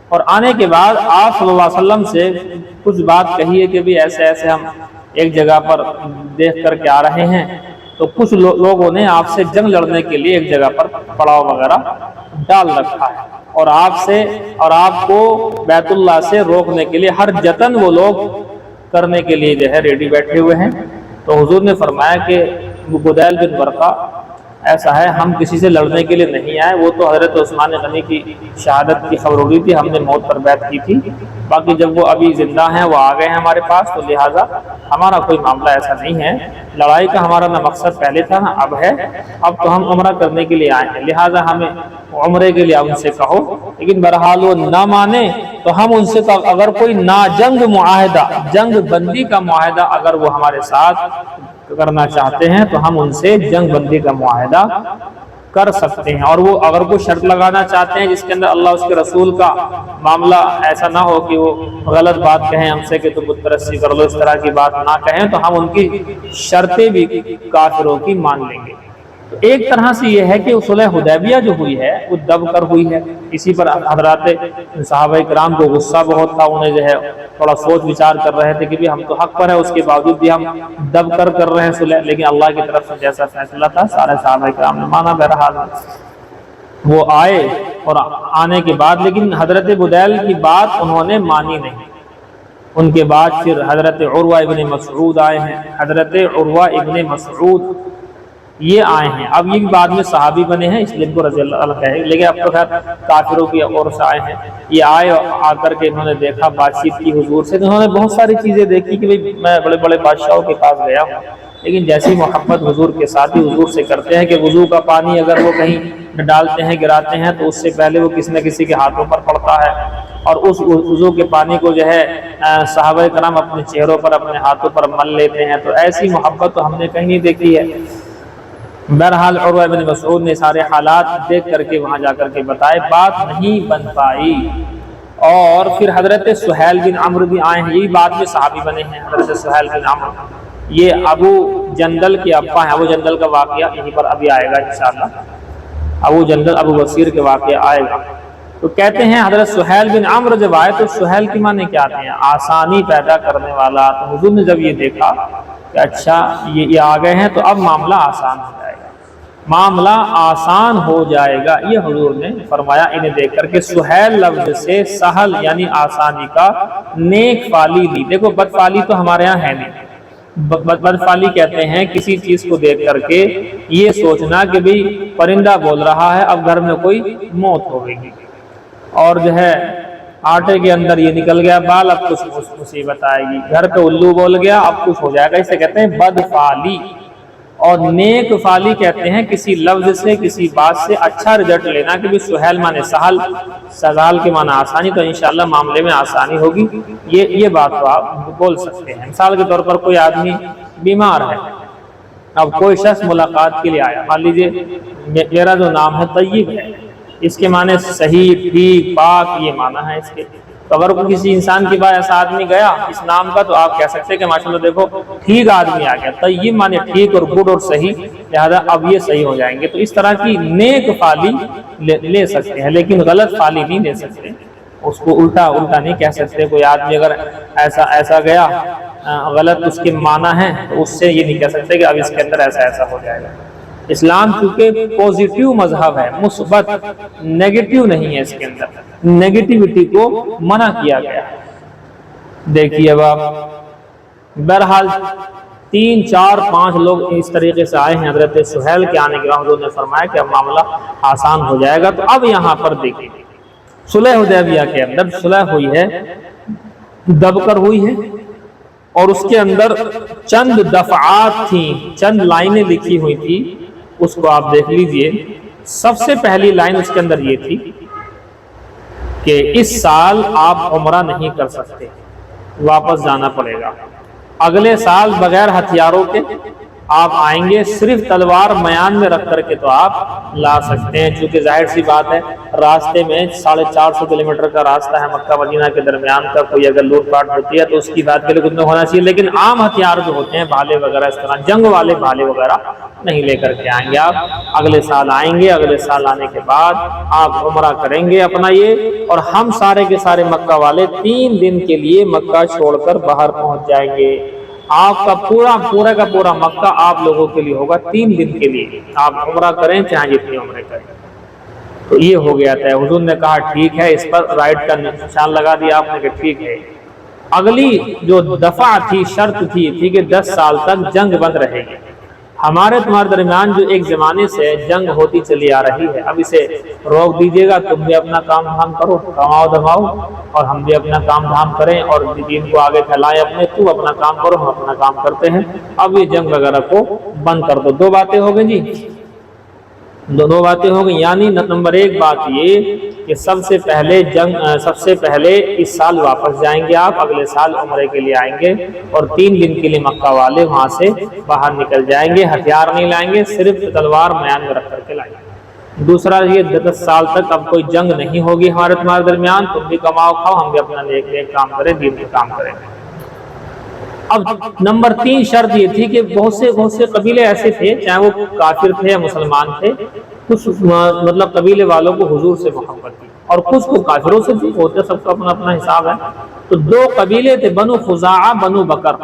اور آنے کے بعد آپ صلی اللہ علیہ وسلم سے کچھ بات کہی ہے کہ بھی ایسے ایسے ہم ایک جگہ پر دیکھ کر کے آ رہے ہیں، تو کچھ لوگوں نے آپ سے جنگ لڑنے کے لیے ایک جگہ پر پڑاؤ وغیرہ ڈال رکھا ہے، اور آپ کو بیت اللہ سے روکنے کے لیے ہر جتن وہ لوگ کرنے کے لیے جو ہے ریڈی بیٹھے ہوئے ہیں۔ تو حضور نے فرمایا کہ بدیل بن ورقہ ایسا ہے، ہم کسی سے لڑنے کے لیے نہیں آئے، وہ تو حضرت عثمان غنی کی شہادت کی خبر ہو رہی تھی، ہم نے موت پر بیعت کی تھی، باقی جب وہ ابھی زندہ ہیں، وہ آ گئے ہیں ہمارے پاس، تو لہٰذا ہمارا کوئی معاملہ ایسا نہیں ہے، لڑائی کا ہمارا نہ مقصد پہلے تھا نہ اب ہے، اب تو ہم عمرہ کرنے کے لیے آئے ہیں، لہٰذا ہمیں عمرے کے لیے ان سے کہو، لیکن بہرحال وہ نہ مانے تو ہم ان سے اگر کوئی ناجنگ معاہدہ، جنگ بندی کا معاہدہ اگر وہ ہمارے ساتھ کرنا چاہتے ہیں تو ہم ان سے جنگ بندی کا معاہدہ کر سکتے ہیں، اور وہ اگر کوئی شرط لگانا چاہتے ہیں جس کے اندر اللہ اس کے رسول کا معاملہ ایسا نہ ہو کہ وہ غلط بات کہیں ہم سے کہ تو بت پرستی کر لو، اس طرح کی بات نہ کہیں، تو ہم ان کی شرطیں بھی کافروں کی مان لیں گے۔ تو ایک طرح سے یہ ہے کہ صلح حدیبیہ جو ہوئی ہے وہ دب کر ہوئی ہے، اسی پر حضرات صحابہ کرام کو غصہ بہت تھا، انہیں جو ہے تھوڑا سوچ وچار کر رہے تھے کہ بھی ہم تو حق پر ہیں، اس کے باوجود بھی ہم دب کر رہے ہیں صلح، لیکن اللہ کی طرف سے جیسا فیصلہ تھا سارے صحابہ کرام نے مانا، بہرحال وہ آئے، اور آنے کے بعد لیکن حضرت بدیل کی بات انہوں نے مانی نہیں۔ ان کے بعد پھر حضرت عروہ ابن مسعود آئے ہیں، حضرت عروہ ابن مسعود یہ آئے ہیں، اب یہ بھی بعد میں صحابی بنے ہیں، اس لیے ان کو رضی اللہ عنہ کہے، لیکن اب تو خیر کافروں کی اور سے آئے ہیں۔ یہ آئے اور آ کر کے انہوں نے دیکھا، بات چیت کی حضور سے، انہوں نے بہت ساری چیزیں دیکھی کہ میں بڑے بڑے بادشاہوں کے پاس گیا ہوں، لیکن جیسی محبت حضور کے ساتھ ہی حضور سے کرتے ہیں کہ وضو کا پانی اگر وہ کہیں ڈالتے ہیں گراتے ہیں تو اس سے پہلے وہ کسی نہ کسی کے ہاتھوں پر پڑتا ہے، اور اس وضو کے پانی کو جو ہے صحابہ کرام اپنے چہروں پر اپنے ہاتھوں پر مل لیتے ہیں، تو ایسی محبت تو ہم نے کہیں نہیں دیکھی ہے۔ بہرحال عروہ ابن مسعود نے سارے حالات دیکھ کر کے وہاں جا کر کے بتائے، بات نہیں بن پائی، اور پھر حضرت سہیل بن عمرو بھی آئے ہیں، یہی بعد میں صحابی بنے ہیں، حضرت سہیل بن عمرو، یہ ابو جندل کے ابا ہیں، ابو جندل کا واقعہ یہیں پر ابھی آئے گا انشاءاللہ، ابو جندل ابو بصیر کے واقعہ آئے گا۔ تو کہتے ہیں حضرت سہیل بن عمرو جب آئے تو سہیل کی معنی کیا آتے ہیں؟ آسانی پیدا کرنے والا۔ تو حضور نے جب یہ دیکھا کہ اچھا یہ آ گئے ہیں تو اب معاملہ آسان ہو جائے گا، معاملہ آسان ہو جائے گا، یہ حضور نے فرمایا انہیں دیکھ کر کہ سہیل لفظ سے سہل یعنی آسانی کا نیک فالی لی۔ دیکھو بد فالی تو ہمارے یہاں ہے نہیں، بد فالی کہتے ہیں کسی چیز کو دیکھ کر کے یہ سوچنا کہ بھئی پرندہ بول رہا ہے اب گھر میں کوئی موت ہو گئی، اور جو ہے آٹے کے اندر یہ نکل گیا بال، اب کچھ مصیبت آئے گی، گھر پہ الو بول گیا اب کچھ ہو جائے گا، اسے کہتے ہیں بد فالی۔ اور نیک فالی کہتے ہیں کسی لفظ سے کسی بات سے اچھا رزلٹ لینا، کہ بھی سہیل مانے سہل، سہل کے معنی آسانی، تو انشاءاللہ معاملے میں آسانی ہوگی، یہ بات تو آپ بول سکتے ہیں۔ مثال کے طور پر کوئی آدمی بیمار ہے، اب کوئی شخص ملاقات کے لیے آیا، مان لیجیے میرا جو نام ہے طیب ہے، اس کے معنی صحیح، ٹھیک، پاک، یہ معنی ہے اس کے۔ تو اگر کوئی کسی انسان کے پاس ایسا آدمی گیا اس نام کا، تو آپ کہہ سکتے ہیں کہ ماشاءاللہ دیکھو ٹھیک آدمی آ گیا، طیب معنی ٹھیک اور گڈ اور صحیح، لہذا اب یہ صحیح ہو جائیں گے۔ تو اس طرح کی نیک فالی لے سکتے ہیں، لیکن غلط فالی نہیں لے سکتے، اس کو الٹا نہیں کہہ سکتے. کوئی آدمی اگر ایسا گیا غلط اس کے معنی ہے تو اس سے یہ نہیں کہہ سکتے کہ اب اس کے اندر ایسا ہو جائے گا. اسلام چونکہ پوزیٹیو مذہب ہے، مثبت، نیگیٹو نہیں ہے، اس کے اندر نیگیٹیوٹی کو منع کیا گیا ہے. دیکھیے اب آپ بہرحال 3 4 5 لوگ اس طریقے سے آئے ہیں. حضرت سہیل کے آنے کے بعد حضور نے فرمایا کہ اب معاملہ آسان ہو جائے گا. تو اب یہاں پر دیکھیے صلح حدیبیہ کے اندر صلح ہوئی ہے، دب کر ہوئی ہے، اور اس کے اندر چند دفعات تھیں، چند لائنیں لکھی ہوئی تھی. اس کو آپ دیکھ لیجئے. سب سے پہلی لائن اس کے اندر یہ تھی کہ اس سال آپ عمرہ نہیں کر سکتے، واپس جانا پڑے گا. اگلے سال بغیر ہتھیاروں کے آپ آئیں گے، صرف تلوار میان میں رکھ کر کے تو آپ لا سکتے ہیں. چونکہ ظاہر سی بات ہے راستے میں 450 کلومیٹر کا راستہ ہے مکہ مدینہ کے درمیان کا. کوئی اگر لوٹ پاٹ ہوتی ہے تو اس کی بات کے لیے کچھ نہ ہونا چاہیے، لیکن عام ہتھیار جو ہوتے ہیں بھالے وغیرہ، اس طرح جنگ والے بھالے وغیرہ نہیں لے کر کے آئیں گے. آپ اگلے سال آئیں گے، اگلے سال آنے کے بعد آپ عمرہ کریں گے اپنا یہ، اور ہم سارے کے سارے مکہ والے 3 دن کے لیے مکہ چھوڑ کر باہر پہنچ جائیں گے. آپ کا پورا کا پورا مکہ آپ لوگوں کے لیے ہوگا 3 دن کے لیے. آپ عمرہ کریں چاہے جتنی عمرے کریں. تو یہ ہو گیا تھا. حضور نے کہا ٹھیک ہے، اس پر رائٹ کا نشان لگا دیا آپ نے کہ ٹھیک ہے. اگلی جو دفعہ تھی، شرط تھی کہ 10 سال تک جنگ بند رہے گی. ہمارے تمہارے درمیان جو ایک زمانے سے جنگ ہوتی چلی آ رہی ہے، اب اسے روک دیجیے گا. تم بھی اپنا کام دھام کرو، کماؤ دھماؤ، اور ہم بھی اپنا کام دھام کریں اور دین کو آگے پھیلائیں. اپنے تو اپنا کام کرو، ہم اپنا کام کرتے ہیں. اب یہ جنگ وغیرہ کو بند کر دو. 2 باتیں ہو گئی جی، 2 باتیں ہو گئی. یعنی نمبر 1 بات یہ کہ سب سے پہلے اس سال واپس جائیں گے آپ، اگلے سال عمرے کے لیے آئیں گے، اور 3 دن کے لیے مکہ والے وہاں سے باہر نکل جائیں گے. ہتھیار نہیں لائیں گے، صرف تلوار میان میں رکھ کر کے لائیں گے. دوسرا یہ 10 سال تک اب کوئی جنگ نہیں ہوگی ہمارے تمہارے درمیان. تم بھی کماؤ کھاؤ، ہم بھی اپنا نیک کام کریں، دین کا کام کریں. اب نمبر 3 شرط یہ تھی کہ بہت سے قبیلے ایسے تھے، چاہے وہ کافر تھے یا مسلمان تھے، کچھ مطلب قبیلے والوں کو حضور سے محبت تھی اور کچھ کو کافروں سے بھی ہوتے، سب کا اپنا اپنا حساب ہے. تو 2 قبیلے تھے، بنو خزاعہ، بنو بکر.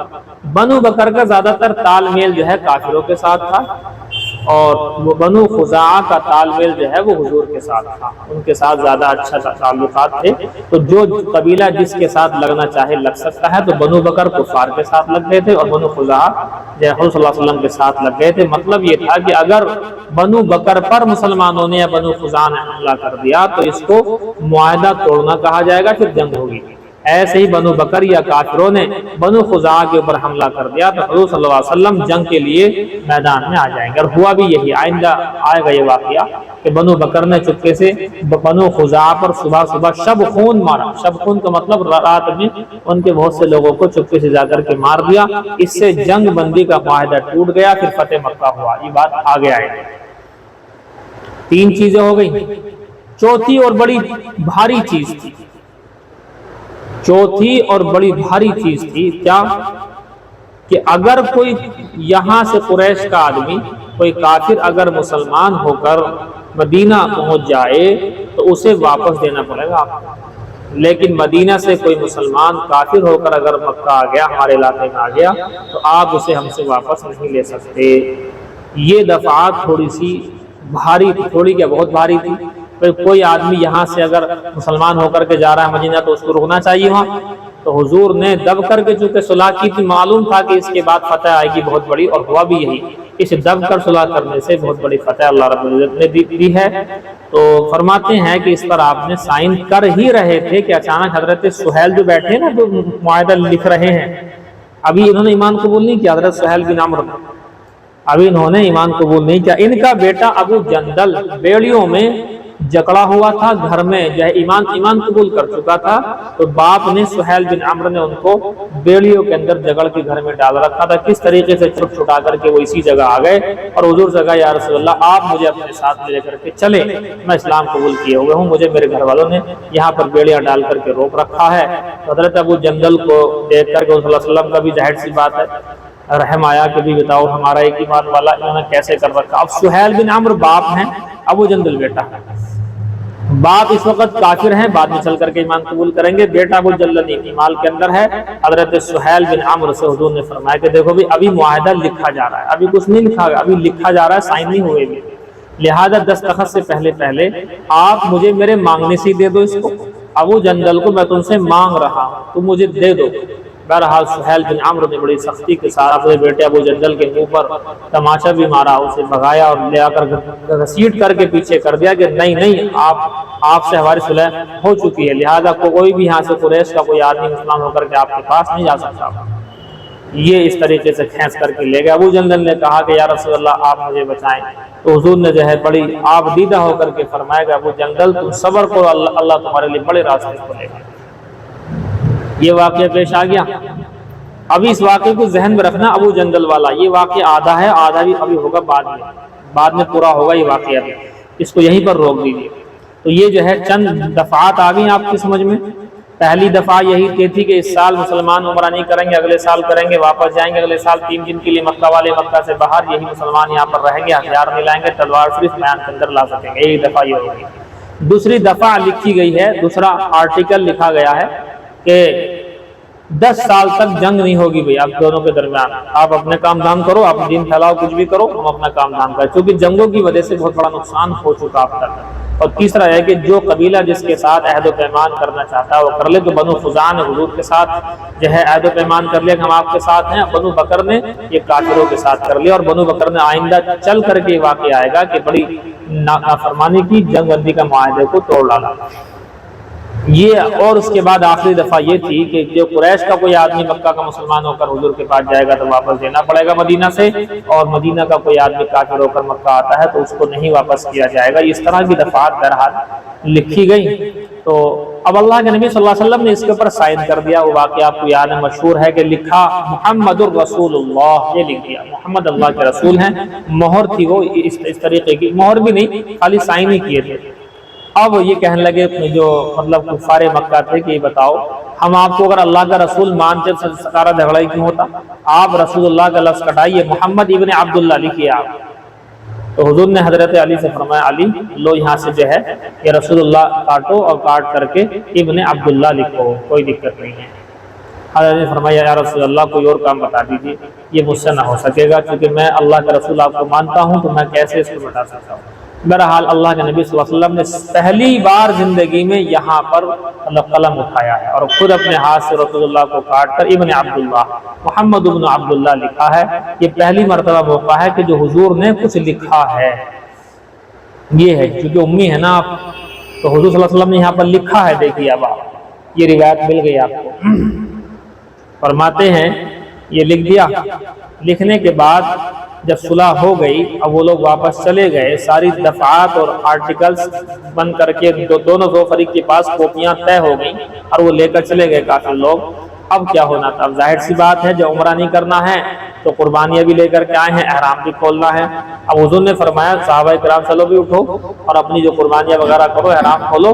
بنو بکر کا زیادہ تر تال میل جو ہے کافروں کے ساتھ تھا، اور وہ بنو خزاعہ کا تال میل جو ہے وہ حضور کے ساتھ تھا. ان کے ساتھ زیادہ اچھا تعلقات تھے. تو جو قبیلہ جس کے ساتھ لگنا چاہے لگ سکتا ہے. تو بنو بکر کفار کے ساتھ لگ گئے تھے اور بنو خزاعہ جو حضور صلی اللہ علیہ وسلم کے ساتھ لگ گئے تھے. مطلب یہ تھا کہ اگر بنو بکر پر مسلمانوں نے یا بنو خزاعہ نے حملہ کر دیا تو اس کو معاہدہ توڑنا کہا جائے گا، پھر جنگ ہوگی. ایسے ہی بنو بکر یا کافروں نے بنو خزاعہ کے اوپر حملہ کر دیا تو حضور صلی اللہ علیہ وسلم جنگ کے لیے میدان میں آ جائیں گے. اور ہوا بھی یہی. آئندہ آئے گا یہ واقعہ کہ بنو بکر نے چپکے سے بنو خزاعہ پر صبح شب خون مارا. شب خون کا مطلب رات میں ان کے بہت سے لوگوں کو چپکے سے جا کر کے مار دیا. اس سے جنگ بندی کا معاہدہ ٹوٹ گیا، پھر فتح مکہ ہوا. یہ بات آگے آئے گی. 3 چیزیں ہو گئی. چوتھی اور بڑی بھاری چیز تھی. چوتھی اور بڑی بھاری چیز تھی کیا؟ کہ اگر کوئی یہاں سے قریش کا آدمی، کوئی کافر اگر مسلمان ہو کر مدینہ پہنچ جائے تو اسے واپس دینا پڑے گا. لیکن مدینہ سے کوئی مسلمان کافر ہو کر اگر مکہ آ گیا، ہمارے علاقے میں آ گیا، تو آپ اسے ہم سے واپس نہیں لے سکتے. یہ دفعات تھوڑی سی بھاری تھی. تھوڑی کیا بہت بھاری تھی. کوئی آدمی یہاں سے اگر مسلمان ہو کر کے جا رہا ہے مدینہ تو اس کو رکنا چاہیے وہاں. تو حضور نے دب کر کے چونکہ صلح کی تھی، معلوم تھا کہ اس کے بعد فتح آئے گی بہت بڑی، اور ہوا بھی یہی. اس دب کر صلح کرنے سے بہت بڑی فتح اللہ رب العزت نے دی ہے. تو فرماتے ہیں کہ اس پر آپ نے سائن کر ہی رہے تھے کہ اچانک حضرت سہیل جو بیٹھے نا، جو معاہدہ لکھ رہے ہیں، ابھی انہوں نے ایمان قبول نہیں کیا. حضرت سہیل بن عمرو ابھی انہوں نے ایمان قبول نہیں کیا. ان کا بیٹا ابو جندل بیڑیوں میں جکڑا ہوا تھا، گھر میں جو ہے ایمان قبول کر چکا تھا. تو باپ نے سہیل بن عمرو نے ان کو بیڑیوں کے اندر جگڑ کے گھر میں ڈال رکھا تھا. کس طریقے سے چھٹا کر کے وہ اسی جگہ آ گئے اور حضور سے کہا یا رسول اللہ آپ مجھے اپنے ساتھ لے کر کے چلے، میں اسلام قبول کیے ہوئے ہوں، مجھے میرے گھر والوں نے یہاں پر بیڑیاں ڈال کر کے روک رکھا ہے. حضرت ابو جندل کو دیکھ کر کے صلی اللہ علیہ وسلم کا بھی ظاہر سی بات ہے رحم آیا کہ بھی بتاؤ ہمارا ایک ایمان والا انہوں نے کیسے کر رکھا. اب سہیل بن عمرو باپ ہیں، ابو جندل بیٹا. باپ اس وقت کافر ہیں، بعد میں چل کر کے ایمان قبول کریں گے۔ بیٹا ابو جلد ایمان کے اندر ہے۔ حضرت سہیل بن عمرو سے حضور نے فرمایا کہ دیکھو بھی ابھی معاہدہ لکھا جا رہا ہے، ابھی کچھ نہیں لکھا، ابھی لکھا جا رہا ہے، سائن نہیں ہوئے بھی، لہذا دستخط سے پہلے آپ مجھے میرے مانگنے سے دے دو اس کو، ابو جندل کو میں تم سے مانگ رہا ہوں، تم مجھے دے دو۔ بہرحال سہیل بن عمرو نے بڑی سختی کے ساتھ اپنے بیٹے ابو جندل کے منہ پر تماچا بھی مارا، اسے بھگایا اور لے آ کر گھسیٹ کر کے پیچھے کر دیا کہ نہیں آپ سے ہماری صلح ہو چکی ہے، لہذا کوئی بھی یہاں سے قریش کا کوئی آدمی مسلمان ہو کر کے آپ کے پاس نہیں جا سکتا۔ یہ اس طریقے سے کھینچ کر کے لے گئے۔ ابو جندل نے کہا کہ یا رسول اللہ آپ مجھے بچائیں، تو حضور نے جو ہے بڑی آپ دیدہ ہو کر کے فرمایا کہ ابو جندل تم صبر کرو، اللہ تمہارے لیے بڑے راستے کھولے گا۔ یہ واقعہ پیش آ گیا۔ ابھی اس واقعے کو ذہن میں رکھنا، ابو جندل والا یہ واقعہ آدھا ہے، آدھا بھی ابھی ہوگا بعد میں پورا ہوگا یہ واقعہ بھی، اس کو یہیں پر روک دیجیے۔ تو یہ جو ہے چند دفعات آ گئی آپ کی سمجھ میں۔ پہلی دفعہ یہی تھی کہ اس سال مسلمان عمرہ نہیں کریں گے، اگلے سال کریں گے، واپس جائیں گے اگلے سال 3 دن کے لیے مکہ والے، مکہ سے باہر یہی مسلمان یہاں پر رہیں گے، ہتھیار نہیں لائیں گے، تلوار صرف میان کے اندر لا سکیں گے، ایک دفعہ یہ ہوگی۔ دوسری دفعہ لکھی گئی ہے، دوسرا آرٹیکل لکھا گیا ہے کہ 10 سال تک جنگ نہیں ہوگی بھئی، آپ دونوں کے درمیان، آپ اپنے کام دھام کرو، آپ دین پھیلاؤ، کچھ بھی کرو، ہم اپنا کام دھام کریں، کیونکہ جنگوں کی وجہ سے بہت بڑا نقصان ہو چکا اب تک۔ اور تیسرا ہے کہ جو قبیلہ جس کے ساتھ عہد و پیمان کرنا چاہتا ہے وہ کر لے، تو بنو خزاعہ نے حضور کے ساتھ جو ہے عہد و پیمان کر لیا کہ ہم آپ کے ساتھ ہیں، بنو بکر نے یہ کافروں کے ساتھ کر لیا، اور بنو بکر نے آئندہ چل کر کے واقعہ آئے گا کہ بڑی نافرمانی کی، جنگ بندی کا معاہدے کو توڑ ڈالا۔ یہ اور اس کے بعد آخری دفعہ یہ تھی کہ جو قریش کا کوئی آدمی مکہ کا مسلمان ہو کر حضور کے پاس جائے گا تو واپس دینا پڑے گا مدینہ سے، اور مدینہ کا کوئی آدمی کافر ہو کر مکہ آتا ہے تو اس کو نہیں واپس کیا جائے گا۔ اس طرح کی دفعات بہرحال لکھی گئی۔ تو اب اللہ کے نبی صلی اللہ علیہ وسلم نے اس کے اوپر سائن کر دیا۔ وہ واقعہ آپ کو یاد ہے، مشہور ہے کہ لکھا محمد الرسول اللہ، یہ لکھ دیا محمد اللہ کے رسول ہیں، مہر تھی وہ اس طریقے کی، مہر بھی نہیں، خالی سائن ہی کیے تھے۔ اب یہ کہنے لگے جو مطلب کفار مکہ تھے کہ بتاؤ ہم آپ کو اگر اللہ کا رسول مانتے سارا جھگڑا ہی کیوں ہوتا، آپ رسول اللہ کا لفظ کٹائیے، محمد ابن عبداللہ لکھیے آپ۔ تو حضور نے حضرت علی سے فرمایا علی لو یہاں سے جو ہے یہ رسول اللہ کاٹو اور کاٹ کر کے ابن عبداللہ لکھو، کوئی دقت نہیں ہے۔ حضرت نے فرمایا یا رسول اللہ کوئی اور کام بتا دیجیے، یہ مجھ سے نہ ہو سکے گا کیونکہ میں اللہ کا رسول آپ کو مانتا ہوں، تو میں کیسے اس کو بتا سکتا ہوں۔ بہرحال اللہ کے نبی صلی اللہ علیہ وسلم نے پہلی بار زندگی میں یہاں پر قلم اٹھایا ہے اور خود اپنے ہاتھ سے رسول اللہ کو کاٹ کر ابن عبداللہ محمد ابن عبداللہ لکھا ہے۔ یہ پہلی مرتبہ موقع ہے کہ جو حضور نے کچھ لکھا ہے، یہ ہے کیونکہ امی ہے نا آپ، تو حضور صلی اللہ علیہ وسلم نے یہاں پر لکھا ہے، دیکھیے اب آپ یہ روایت مل گئی آپ کو۔ فرماتے ہیں یہ لکھ دیا، لکھنے کے بعد جب صلح ہو گئی اب وہ لوگ واپس چلے گئے، ساری دفعات اور آرٹیکلز بن کر کے دونوں دو فریق کے پاس کاپیاں طے ہو گئی اور وہ لے کر چلے گئے کافی لوگ۔ اب کیا ہونا تھا، اب ظاہر سی بات ہے جو عمرہ نہیں کرنا ہے تو قربانیاں بھی لے کر کے آئے ہیں، احرام بھی کھولنا ہے۔ اب حضور نے فرمایا صحابہ کرام چلو بھی اٹھو اور اپنی جو قربانیاں وغیرہ کرو، احرام کھولو،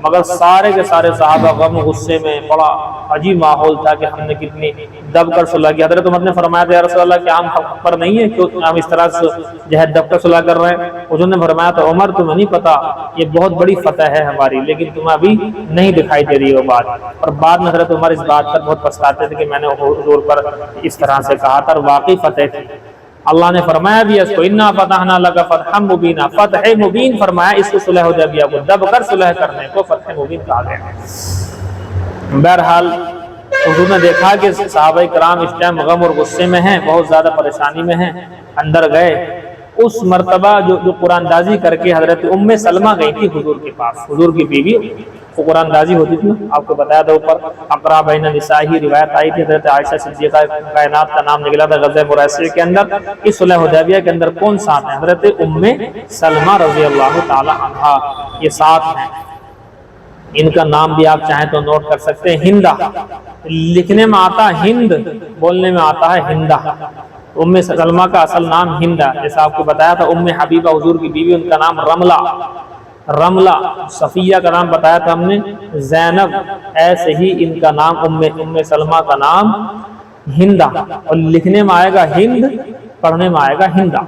مگر سارے کے سارے صحابہ غم غصے میں، بڑا عجیب ماحول تھا کہ ہم نے کتنی دب کر صلح کی۔ حضرت عمر نے فرمایا تھا یا رسول اللہ کیا ہم حق پر نہیں ہے، کیوں ہم اس طرح سے جو ہے دب کر صلح کر رہے ہیں؟ حضور نے فرمایا تھا عمر تمہیں نہیں پتا یہ بہت بڑی فتح ہے ہماری، لیکن تمہیں ابھی نہیں دکھائی دے رہی وہ بات۔ اور بعد میں حضرت عمر اس بات پر بہت پچھتاتے تھے کہ میں نے حضور پر اس طرح سے کہا تھا، اور واقعی فتح تھی۔ اللہ نے فرمایا بھی اس کو انا فتحنا لک فتحا مبینا، فتح مبین فرمایا، اس کو صلح حدیبیہ کو دب کر صلح کرنے کو فتح مبین کہا گیا۔ بہرحال حضور نے دیکھا کہ صحابہ کرام اس ٹائم غم اور غصے میں ہیں، بہت زیادہ پریشانی میں ہیں، اندر گئے۔ اس مرتبہ جو قرآن دازی کر کے حضرت ام سلمہ گئی تھی حضور کے پاس، حضور کی بیوی، وہ قرآن دازی ہوتی تھی، آپ کو بتایا تھا اوپر اقرا بین نساء ہی روایت آئی تھی، حضرت عائشہ صدیقہ کائنات کا نام نکلا تھا غزوہ مرائسیہ کے اندر۔ اس صلح حدیبیہ کے اندر کون ساتھ ہیں؟ حضرت ام سلمہ رضی اللہ تعالی عنہا، یہ ساتھ ہیں۔ ان کا نام بھی آپ چاہیں تو نوٹ کر سکتے ہیں، ہندہ، لکھنے میں آتا ہے ہند، بولنے میں آتا ہے ہندہ۔ ام سلمہ کا اصل نام ہندہ، جیسا آپ کو بتایا تھا ام حبیبہ حضور کی بیوی، ان کا نام رملہ، صفیہ کا نام بتایا تھا ہم نے زینب، ایسے ہی ان کا نام ام سلمہ کا نام ہندہ، اور لکھنے میں آئے گا ہند، پڑھنے میں آئے گا ہندہ۔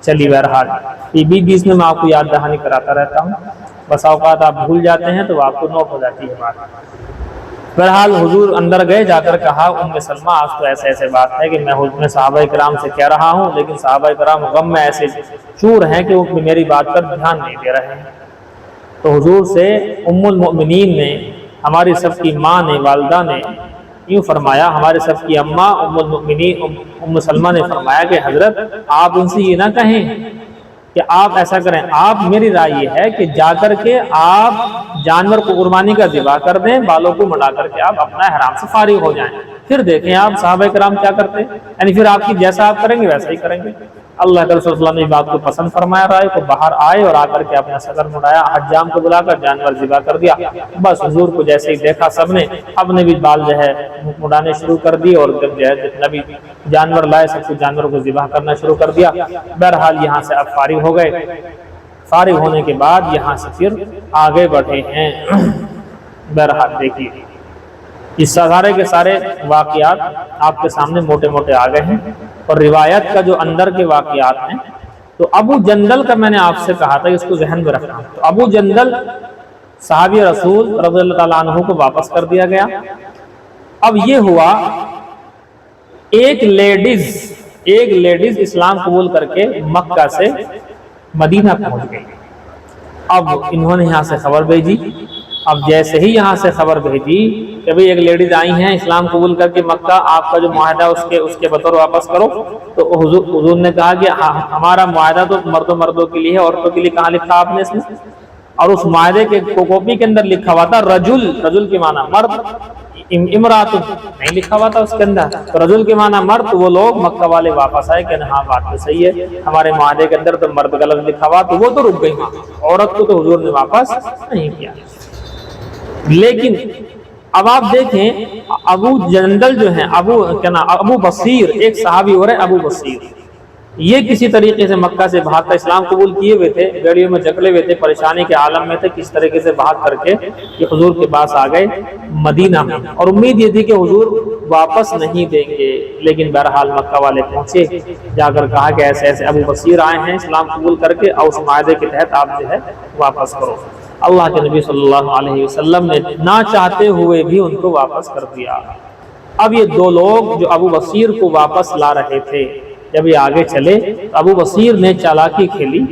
چلیے بہرحال یہ بیچ میں آپ کو یاد دہانی کراتا رہتا ہوں۔ بس اوقات آپ بھول جاتے ہیں تو آپ کو نوٹ ہو جاتی ہے بات۔ بہرحال حضور اندر گئے، جا کر کہا ام سلمہ آج تو ایسے ایسے بات ہے کہ میں صحابہ کرام سے کہہ رہا ہوں، لیکن صحابہ کرام غم میں ایسے چور ہیں کہ وہ میری بات پر دھیان نہیں دے رہے ہیں۔ تو حضور سے ام المؤمنین نے، ہماری سب کی ماں نے، والدہ نے یوں فرمایا، ہمارے سب کی اماں ام المؤمنین ام سلمہ نے فرمایا کہ حضرت آپ ان سے یہ نہ کہیں کہ آپ ایسا کریں، آپ میری رائے یہ ہے کہ جا کر کے آپ جانور کو قربانی کا ذبح کر دیں، بالوں کو مڑا کر کے آپ اپنا احرام سے فارغ ہو جائیں، پھر دیکھیں آپ صحابہ کرام کیا کرتے ہیں، یعنی پھر آپ کی جیسا آپ کریں گے ویسا ہی کریں گے۔ اللہ کے رسول صلی اللہ علیہ وسلم نے بات کو پسند فرمایا، رائے کو باہر آئے اور آ کر کے اپنا صدر مڑایا، حجام کو بلا کر جانور ذبح کر دیا۔ بس حضور کو جیسے ہی دیکھا سب نے، اپنے بھی بال جو ہے مڑانے شروع کر دیے، اور جب جو ہے جتنا بھی جانور لائے سب کو جانوروں کو ذبح کرنا شروع کر دیا۔ بہرحال یہاں سے اب فارغ ہو گئے، فارغ ہونے کے بعد یہاں سے پھر آگے بڑھے ہیں۔ بہرحال دیکھیے یہ سارے کے سارے واقعات آپ کے سامنے موٹے موٹے آ گئے ہیں، اور روایت کا جو اندر کے واقعات ہیں، تو ابو جندل کا میں نے آپ سے کہا تھا اس کو ذہن میں رکھنا۔ تو ابو جندل صحابی رسول رضی اللہ تعالیٰ عنہ کو واپس کر دیا گیا۔ اب یہ ہوا ایک لیڈیز اسلام قبول کر کے مکہ سے مدینہ پہنچ گئی۔ اب انہوں نے یہاں سے خبر بھیجی، اب جیسے ہی یہاں سے خبر بھیجی کہ بھئی ایک لیڈیز آئی ہیں اسلام قبول کر کے مکہ، آپ کا جو معاہدہ اس کے بطور واپس کرو، تو حضور نے کہا کہ ہمارا معاہدہ تو مردوں کے لیے ہے، عورتوں کے لیے کہاں لکھا آپ نے اس میں؟ اور اس معاہدے کے کاپی کے اندر لکھا ہوا تھا رجل کے معنی مرد، امرات نہیں لکھا ہوا تھا اس کے اندر، تو رجل کے معنی مرد۔ تو وہ لوگ مکہ والے واپس آئے کہ ہاں بات تو صحیح ہے، ہمارے معاہدے کے اندر تو مرد کا لفظ لکھا ہوا، تو وہ تو رک گئی، عورت کو تو حضور نے واپس نہیں کیا۔ لیکن اب آپ دیکھیں ابو جندل جو ہیں، ابو بصیر، ایک صحابی اور ہے ابو بصیر، یہ کسی طریقے سے مکہ سے بھاگ کر اسلام قبول کیے ہوئے تھے، بیڑیوں میں جکڑے ہوئے تھے، پریشانی کے عالم میں تھے، کس طریقے سے بھاگ کر کے یہ حضور کے پاس آ گئے مدینہ میں، اور امید یہ تھی کہ حضور واپس نہیں دیں گے۔ لیکن بہرحال مکہ والے پہنچے، جا کر کہا کہ ایسے ایسے ابو بصیر آئے ہیں اسلام قبول کر کے، اور اس معاہدے کے تحت آپ جو ہے واپس کرو۔ اللہ کے نبی صلی اللہ علیہ وسلم نے نہ چاہتے ہوئے بھی ان کو واپس کر دیا۔ اب یہ دو لوگ جو ابو بصیر کو واپس لا رہے تھے، جب یہ آگے چلے تو ابو بصیر نے چالاکی کھیلی،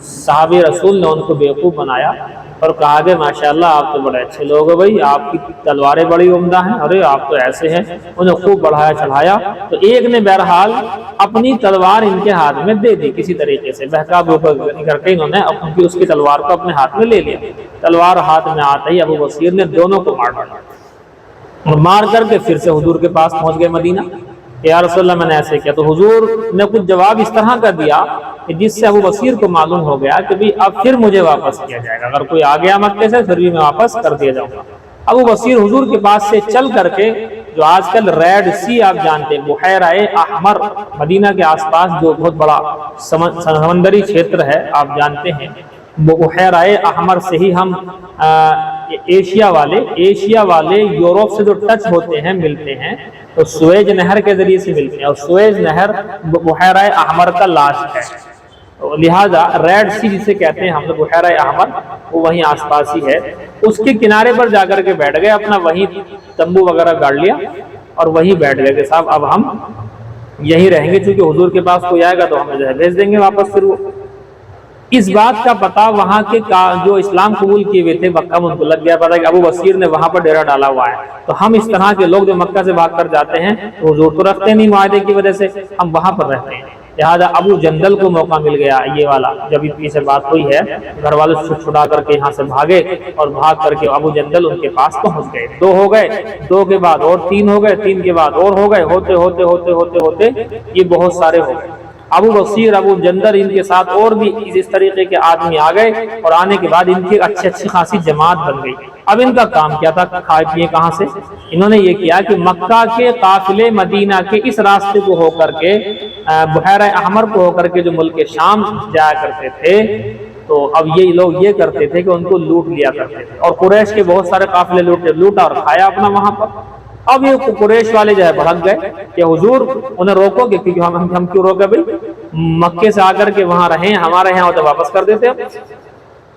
صحابی رسول نے ان کو بیوقوف بنایا اور کہا کہ ماشاءاللہ آپ تو بڑے اچھے لوگ ہو بھائی، آپ کی تلواریں بڑی عمدہ ہیں، ارے آپ تو ایسے ہیں، انہیں خوب بڑھایا چڑھایا۔ تو ایک نے بہرحال اپنی تلوار ان کے ہاتھ میں دے دی، کسی طریقے سے بہکا کر کے انہوں نے اس کی تلوار کو اپنے ہاتھ میں لے لیا۔ تلوار ہاتھ میں آتے ہی ابو بصیر نے دونوں کو مار ڈالا، اور مار کر کے پھر سے حضور کے پاس پہنچ گئے مدینہ کہ یا رسول اللہ میں نے ایسے کیا۔ تو حضور نے کچھ جواب اس طرح کا دیا کہ جس سے ابو بصیر کو معلوم ہو گیا کہ بھی اب پھر مجھے واپس کیا جائے گا، اگر کوئی آ گیا مکے سے پھر بھی میں واپس کر دیا جاؤں گا۔ ابو بصیر حضور کے پاس سے چل کر کے، جو آج کل ریڈ سی آپ جانتے ہیں، بحیرہ احمر، مدینہ کے آس پاس جو بہت بڑا سمندری چھیتر ہے آپ جانتے ہیں، بحیرہ احمر سے ہی ہم ایشیا والے یورپ سے جو ٹچ ہوتے ہیں، ملتے ہیں، تو سویز نہر کے ذریعے سے ملتے ہیں، اور سویز نہر بحیرہ احمر کا لاسٹ ہے، لہذا ریڈ سی جسے کہتے ہیں ہم لوگ بحیرہ احمر، وہ وہیں آس پاس ہی ہے۔ اس کے کنارے پر جا کر کے بیٹھ گئے، اپنا وہیں تمبو وغیرہ گاڑ لیا اور وہیں بیٹھ گئے کہ صاحب اب ہم یہیں رہیں گے، چونکہ حضور کے پاس کوئی آئے گا تو ہمیں جو ہے بھیج دیں گے واپس۔ پھر وہ اس بات کا پتہ وہاں کے جو اسلام قبول کیے ہوئے تھے مکہ میں، ان کو لگ گیا پتہ کہ ابو بصیر نے وہاں پر ڈیرا ڈالا ہوا ہے، تو ہم اس طرح کے لوگ جو مکہ سے بھاگ کر جاتے ہیں تو حضور تو رکھتے نہیں معاہدے کی وجہ سے، ہم وہاں پر رہتے ہیں۔ لہٰذا ابو جندل کو موقع مل گیا یہ والا، جب سے بات ہوئی ہے، گھر والے چھڑا کر کے یہاں سے بھاگے، اور بھاگ کر کے ابو جندل ان کے پاس پہنچ گئے۔ 2 ہو گئے، 2 کے بعد اور 3 ہو گئے، 3 کے بعد اور ہو گئے، ہوتے ہوتے ہوتے ہوتے ہوتے یہ بہت سارے ہو گئے۔ ابو بصیر، ابو جندل، ان کے ساتھ اور بھی اس طریقے کے آدمی آ گئے، اور آنے کے بعد ان کی اچھی خاصی جماعت بن گئی۔ اب ان کا کام کیا تھا، کھائے پیے کہاں سے؟ انہوں نے یہ کیا کہ مکہ کے قافلے مدینہ کے اس راستے کو ہو کر کے، بحیرہ احمر کو ہو کر کے جو ملک شام جایا کرتے تھے، تو اب یہ لوگ یہ کرتے تھے کہ ان کو لوٹ لیا کرتے تھے، اور قریش کے بہت سارے قافلے لوٹا اور کھایا اپنا وہاں پر۔ اب یہ قریش والے جو ہے بھڑک گئے کہ حضور انہیں روکو گے، کیونکہ ہم کیوں روکے بھائی، مکے سے آ کر کے وہاں رہیں، ہمارے یہاں ہوتے واپس کر دیتے۔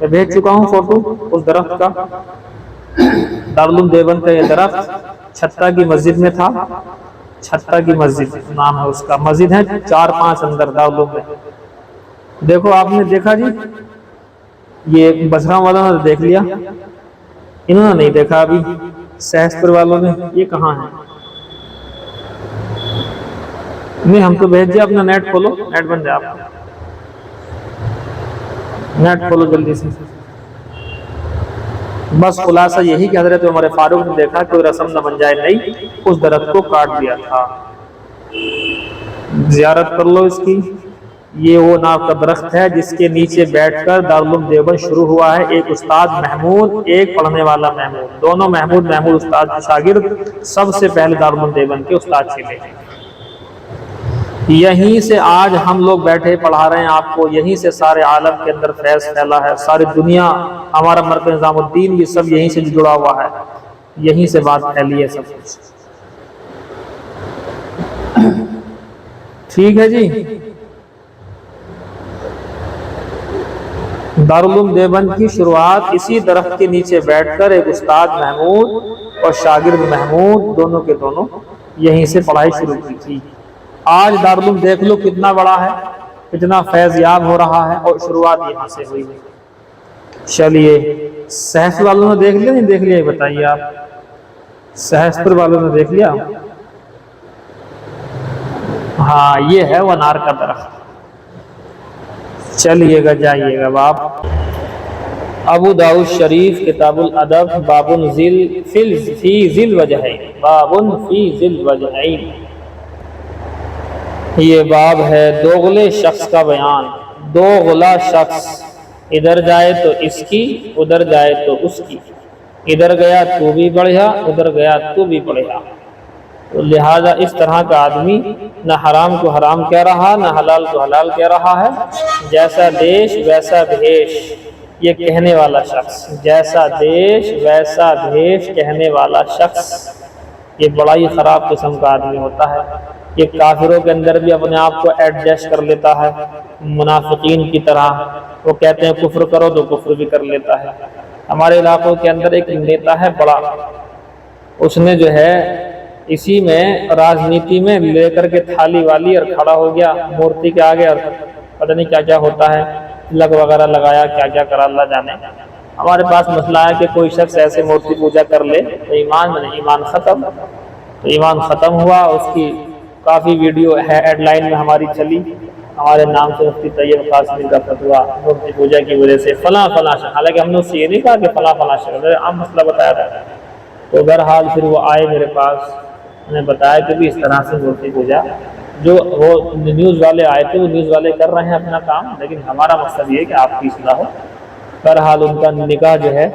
میں بھیج چکا ہوں فوٹو اس درخت کا، دارالعلوم دیوبند کا یہ درخت چھتہ کی مسجد میں تھا، چھتہ کی مسجد نام ہے اس کا، مسجد ہے 4-5 اندر دارالعلوم میں۔ دیکھو آپ نے دیکھا جی، یہ بسرام والوں نے دیکھ لیا، انہوں نے نہیں دیکھا ابھی سہسپور والوں نے، یہ کہاں ہے؟ نہیں ہم تو بھیج دیا، اپنا نیٹ کھولو، نیٹ بن جائے، آپ نیٹ کھولو جلدی سے۔ بس خلاصہ یہی کہ حضرت عمر فاروق نے دیکھا کوئی رسم نہ بن جائے، نہیں اس درخت کو کاٹ دیا تھا۔ زیارت کر لو اس کی، یہ وہ ناف کا درخت ہے جس کے نیچے بیٹھ کر دارالعلوم دیوبند شروع ہوا ہے۔ ایک استاد محمود، ایک پڑھنے والا محمود، دونوں محمود استاد کے شاگرد سب سے پہلے دارالعلوم دیوبند کے استاد چلے۔ یہیں سے آج ہم لوگ بیٹھے پڑھا رہے ہیں آپ کو، یہیں سے سارے عالم کے اندر فیض پھیلا ہے، ساری دنیا، ہمارا مرکز نظام الدین بھی سب یہیں سے جڑا ہوا ہے، یہیں سے بات پھیلی ہے سب کچھ۔ ٹھیک ہے جی، دارالعلوم دیوبند کی شروعات اسی درخت کے نیچے بیٹھ کر ایک استاد محمود اور شاگرد محمود دونوں کے دونوں یہیں سے پڑھائی شروع کی تھی۔ آج دارالعلوم دیکھ لو کتنا بڑا ہے، کتنا فیض یاب ہو رہا ہے، اور شروعات یہاں سے ہوئی۔ چلیے سہسپور والوں نے دیکھ لیا نہیں دیکھ لیا یہ بتائیے آپ، سہسپور والوں نے دیکھ لیا؟ ہاں یہ ہے وہ انار کا درخت۔ چلیے گا جائیے گا باب ابو داؤد شریف کتاب الادب باب فی ذی الوجہین، باب فی ذی الوجہین، یہ باب ہے دوغلے شخص کا بیان۔ دوغلا شخص، ادھر جائے تو اس کی، ادھر جائے تو اس کی، ادھر گیا تو بھی بڑھیا، ادھر گیا تو بھی بڑھیا۔ تو لہذا اس طرح کا آدمی نہ حرام کو حرام کہہ رہا، نہ حلال کو حلال کہہ رہا ہے۔ جیسا دیش ویسا بھیش، یہ کہنے والا شخص، جیسا دیش ویسا بھیش کہنے والا شخص، یہ بڑا ہی خراب قسم کا آدمی ہوتا ہے۔ یہ کافروں کے اندر بھی اپنے آپ کو ایڈجسٹ کر لیتا ہے، منافقین کی طرح، وہ کہتے ہیں کفر کرو تو کفر بھی کر لیتا ہے۔ ہمارے علاقوں کے اندر ایک نیتا ہے بڑا، اس نے جو ہے اسی میں راجنیتی میں لے کر کے تھالی والی اور کھڑا ہو گیا مورتی کے آگے، اور پتہ نہیں کیا کیا ہوتا ہے، لگ وغیرہ لگایا، کیا کیا کرا اللہ جانے۔ ہمارے پاس مسئلہ ہے کہ کوئی شخص ایسے مورتی پوجا کر لے تو ایمان میں نہیں، ایمان ختم، تو ایمان ختم ہوا۔ اس کی کافی ویڈیو ہیڈ لائن میں ہماری چلی، ہمارے نام سے مفتی طیب قاسمی کا فتویٰ مورتی پوجا کی وجہ سے فلاں فلاں شخص، حالانکہ ہم نے اس سے یہ نہیں کہا کہ فلاں فلاں شخص، عام مسئلہ بتایا تھا۔ تو بہرحال پھر وہ آئے میرے پاس، انہیں بتایا کہ بھی اس طرح سے مورتی پوجا، جو وہ نیوز والے آئے تھے وہ نیوز والے کر رہے ہیں اپنا کام، لیکن ہمارا مقصد یہ ہے کہ آپ کی اصلاح ہو۔ بہرحال ان کا نکاح جو ہے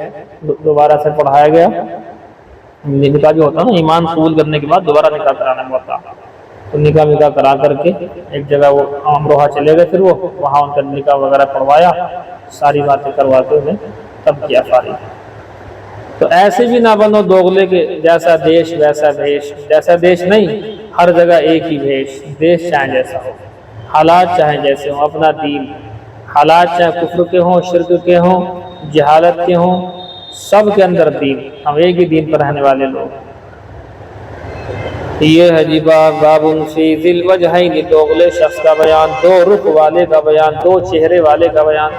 دوبارہ سے پڑھایا گیا، نکاح جو ہوتا ہے نا ایمان قبول کرنے کے بعد دوبارہ نکاح کرانا پڑتا، تو نکاح کرا کر کے ایک جگہ وہ امروہہ چلے گئے، پھر وہ وہاں ان کا نکاح وغیرہ پڑھوایا، ساری باتیں کروا کے انہیں تب کیا فارغ۔ تو ایسے بھی نہ بنو دوغلے کے جیسا دیش ویسا بھیش، جیسا دیش نہیں، ہر جگہ ایک ہی بھیش، دیش چاہے جیسا ہو، حالات چاہے جیسے ہوں، اپنا دین، حالات چاہے کفر کے ہوں، شرک کے ہوں، جہالت کے ہوں، سب کے اندر دین، ہم ایک ہی دین پر رہنے والے لوگ۔ یہ ہے جی باب فی ذی الوجہین، دوغلے شخص کا بیان، دو رخ والے کا بیان، دو چہرے والے کا بیان۔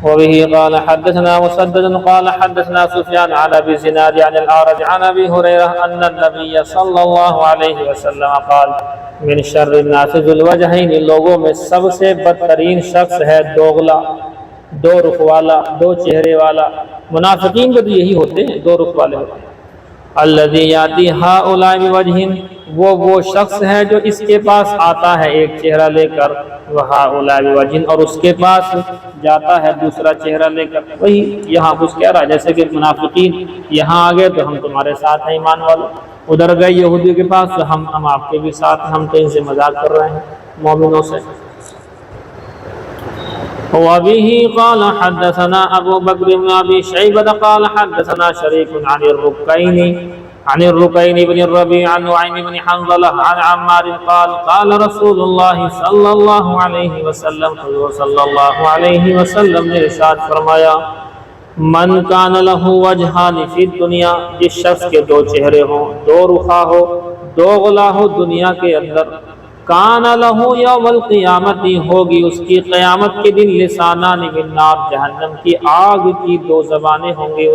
وبه قال حدثنا مسدد قال حدثنا سفيان عن ابي الزناد عن الاعرج عن ابي هريره ان النبي صلى الله عليه وسلم قال من شر الناس ذو الوجهين، لوگوں میں سب سے بدترین شخص ہے دوغلا، دو رخ والا، دو چہرے والا۔ منافقین کو تو یہی ہوتے ہیں، دو رخ والے ہوتے ہیں۔ الذي ياتي هؤلاء بوجه، وہ شخص ہے جو اس کے پاس آتا ہے ایک چہرہ لے کر، وهؤلاء بوجه، اور اس کے پاس جاتا ہے دوسرا چہرہ لے کر۔ وہی یہاں کچھ کہہ رہا ہے جیسے کہ منافقین یہاں آ گئے تو ہم تمہارے ساتھ ہیں ایمان والوں، ادھر گئے یہودیوں کے پاس تو ہم آپ کے بھی ساتھ ہیں، ہم تو ان سے مذاق کر رہے ہیں مومنوں سے۔ وبه قال حدثنا ابو بکر بن ابي شيبة قال حدثنا شريك عن الركين عن الرقين بن الربيع عن نعيم بن حنظلة عن عمار قال قال رسول الله صلی اللہ علیہ وسلم، حضور صلی اللہ علیہ وسلم نے ارشاد فرمایا، من کان لہ وجہان فی الدنیا، جس شخص کے دو چہرے ہوں، دو رخا ہو، دو غلا ہو دنیا کے اندر، کان لہ یوم القیامت، ہوگی اس کی قیامت کے دن لسانان من نار، جہنم کی آگ کی دو زبانیں ہوں گی،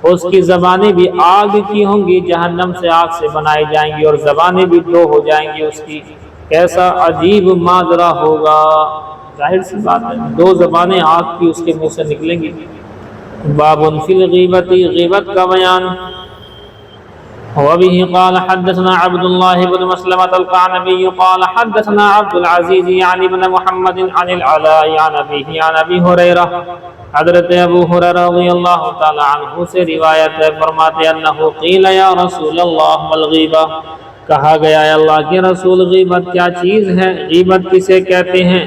اس کی زبانیں بھی آگ کی ہوں گی، جہنم سے آگ سے بنائی جائیں گی، اور زبانیں بھی دو ہو جائیں گی اس کی۔ کیسا عجیب ماجرا ہوگا، ظاہر سی بات ہے، دو زبانیں آگ کی اس کے منہ سے نکلیں گی۔ باب فی الغیبت، غیبت کا بیان۔ وبه قال حدثنا عبد الله بن مسلمة القعنبي قال حدثنا عبد العزيز يعني ابن محمد عن العلاء عن أبيه عن أبي هريرة، حضرت ابو ہریرہ رضی اللہ تعالی عنہ سے روایت ہے، فرماتے انه قیل یا رسول اللہ والغیبہ، کہا گیا ہے اللہ کے رسول غیبت کیا چیز ہے؟ غیبت کسے کہتے ہیں؟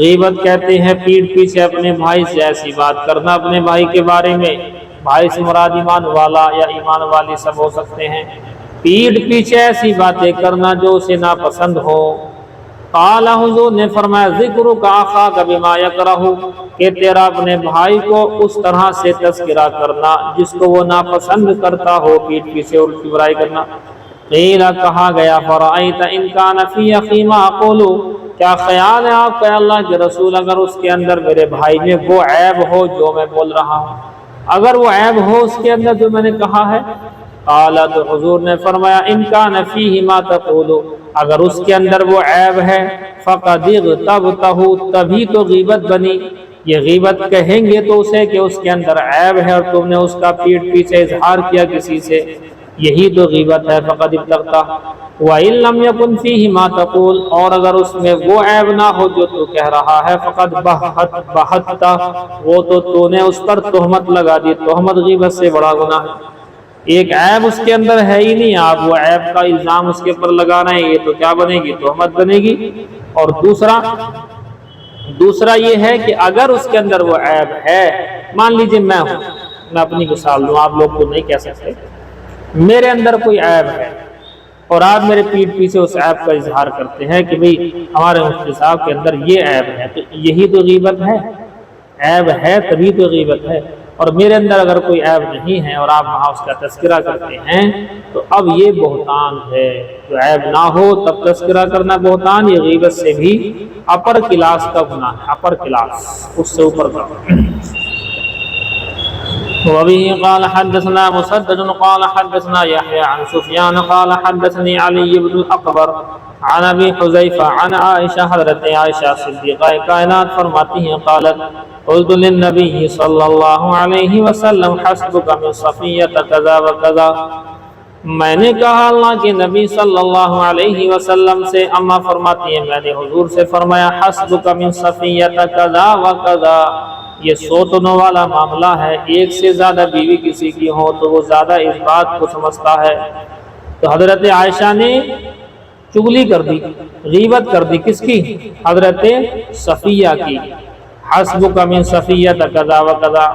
غیبت کہتے ہیں پیٹھ پیچھے اپنے بھائی سے ایسی بات کرنا اپنے بھائی کے بارے میں، بھائی سے مراد ایمان والا یا ایمان والی سب ہو سکتے ہیں، پیٹھ پیچھے ایسی باتیں کرنا جو اسے ناپسند ہو۔ قال حضور نے فرمایا ذکرک اخاک بما یکرہ، کہ تیرا اپنے بھائی کو اس طرح سے تذکرہ کرنا جس کو وہ ناپسند کرتا ہو، پیٹھ پیچھے اور اس کی برائی کرنا۔ قیل، کہا گیا فرأیت ان کان فی اخی ما اقول، کیا خیال ہے آپ کا اللہ کے رسول اگر اس کے اندر میرے بھائی میں وہ عیب ہو جو میں بول رہا ہوں، اگر وہ عیب ہو اس کے اندر جو میں نے کہا ہے؟ قال، تو حضور نے فرمایا ان کان فیہ ما تقول، اگر اس کے اندر وہ عیب ہے فقد اغتبتہ، تبھی تو غیبت بنی، یہ غیبت کہیں گے تو اسے کہ اس کے اندر عیب ہے اور تم نے اس کا پیٹھ پیچھے اظہار کیا کسی سے، یہی تو غیبت ہے، فقد ابتغتہ۔ وَإِن لَّمْ يَكُنْ فِيهِ مَا تَقُولُ، اور اگر اس میں وہ عیب نہ ہو جو تو کہہ رہا ہے، فقد بہتہ، وہ تو نے اس پر تہمت لگا دی، تہمت غیبت سے بڑا گناہ ہے۔ ایک عیب اس کے اندر ہے ہی نہیں، آپ وہ عیب کا الزام اس کے اوپر لگا رہے ہیں، یہ تو کیا بنے گی؟ تہمت بنے گی۔ اور دوسرا یہ ہے کہ اگر اس کے اندر وہ عیب ہے، مان لیجئے میں ہوں، میں اپنی مثال دوں، آپ لوگ کو نہیں کہہ سکتے، میرے اندر کوئی عیب ہے اور آپ میرے پیٹھ پیچھے اس عیب کا اظہار کرتے ہیں کہ بھئی ہمارے مفتی صاحب کے اندر یہ عیب ہے، تو یہی تو غیبت ہے، عیب ہے تبھی تو غیبت ہے۔ اور میرے اندر اگر کوئی عیب نہیں ہے اور آپ وہاں اس کا تذکرہ کرتے ہیں تو اب یہ بہتان ہے، جو عیب نہ ہو تب تذکرہ کرنا بہتان، یہ غیبت سے بھی اپر کلاس کا گناہ ہے، اپر کلاس، اس سے اوپر کا۔ وبه قال حدثنا مسدد قال حدثنا يحيى عن سفيان قال حدثني علي بن الأكبر عن ابی حذیفہ عن عائشہ، حضرت عائشہ صدیقہ کائنات فرماتی ہیں قالت قلت للنبی صلی اللہ علیہ وسلم حسبک من صفیۃ کذا و کذا، میں نے کہا اللہ کے نبی صلی اللہ علیہ وسلم سے، اما فرماتی ہیں میں نے حضور سے فرمایا حسبک من صفیۃ کذا و کذا، یہ سوتنوں والا معاملہ ہے، ایک سے زیادہ بیوی کسی کی ہو تو وہ زیادہ اس بات کو سمجھتا ہے۔ تو حضرت عائشہ نے چغلی کر دی، غیبت کر دی، کس کی؟ حضرت صفیہ کی۔ حسبک من صفیۃ کذا و کذا،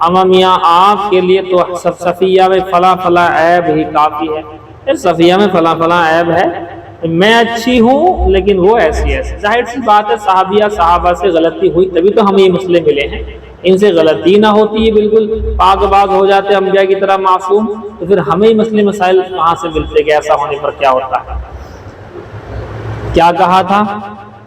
اما میاں آپ کے لیے تو صفیہ میں فلاں فلاں عیب ہی کافی ہے، صفیہ میں فلاں فلاں عیب ہے، میں اچھی ہوں لیکن وہ ایسی ہے۔ ظاہر سی بات ہے صحابیہ صحابہ سے غلطی ہوئی تبھی تو ہمیں یہ مسئلے ملے ہیں، ان سے غلطی نہ ہوتی ہے بالکل پاک باز ہو جاتے انبیاء کی طرح معصوم، تو پھر ہمیں یہ مسئلے مسائل کہاں سے ملتے کہ ایسا ہونے پر کیا ہوتا ہے۔ کیا کہا تھا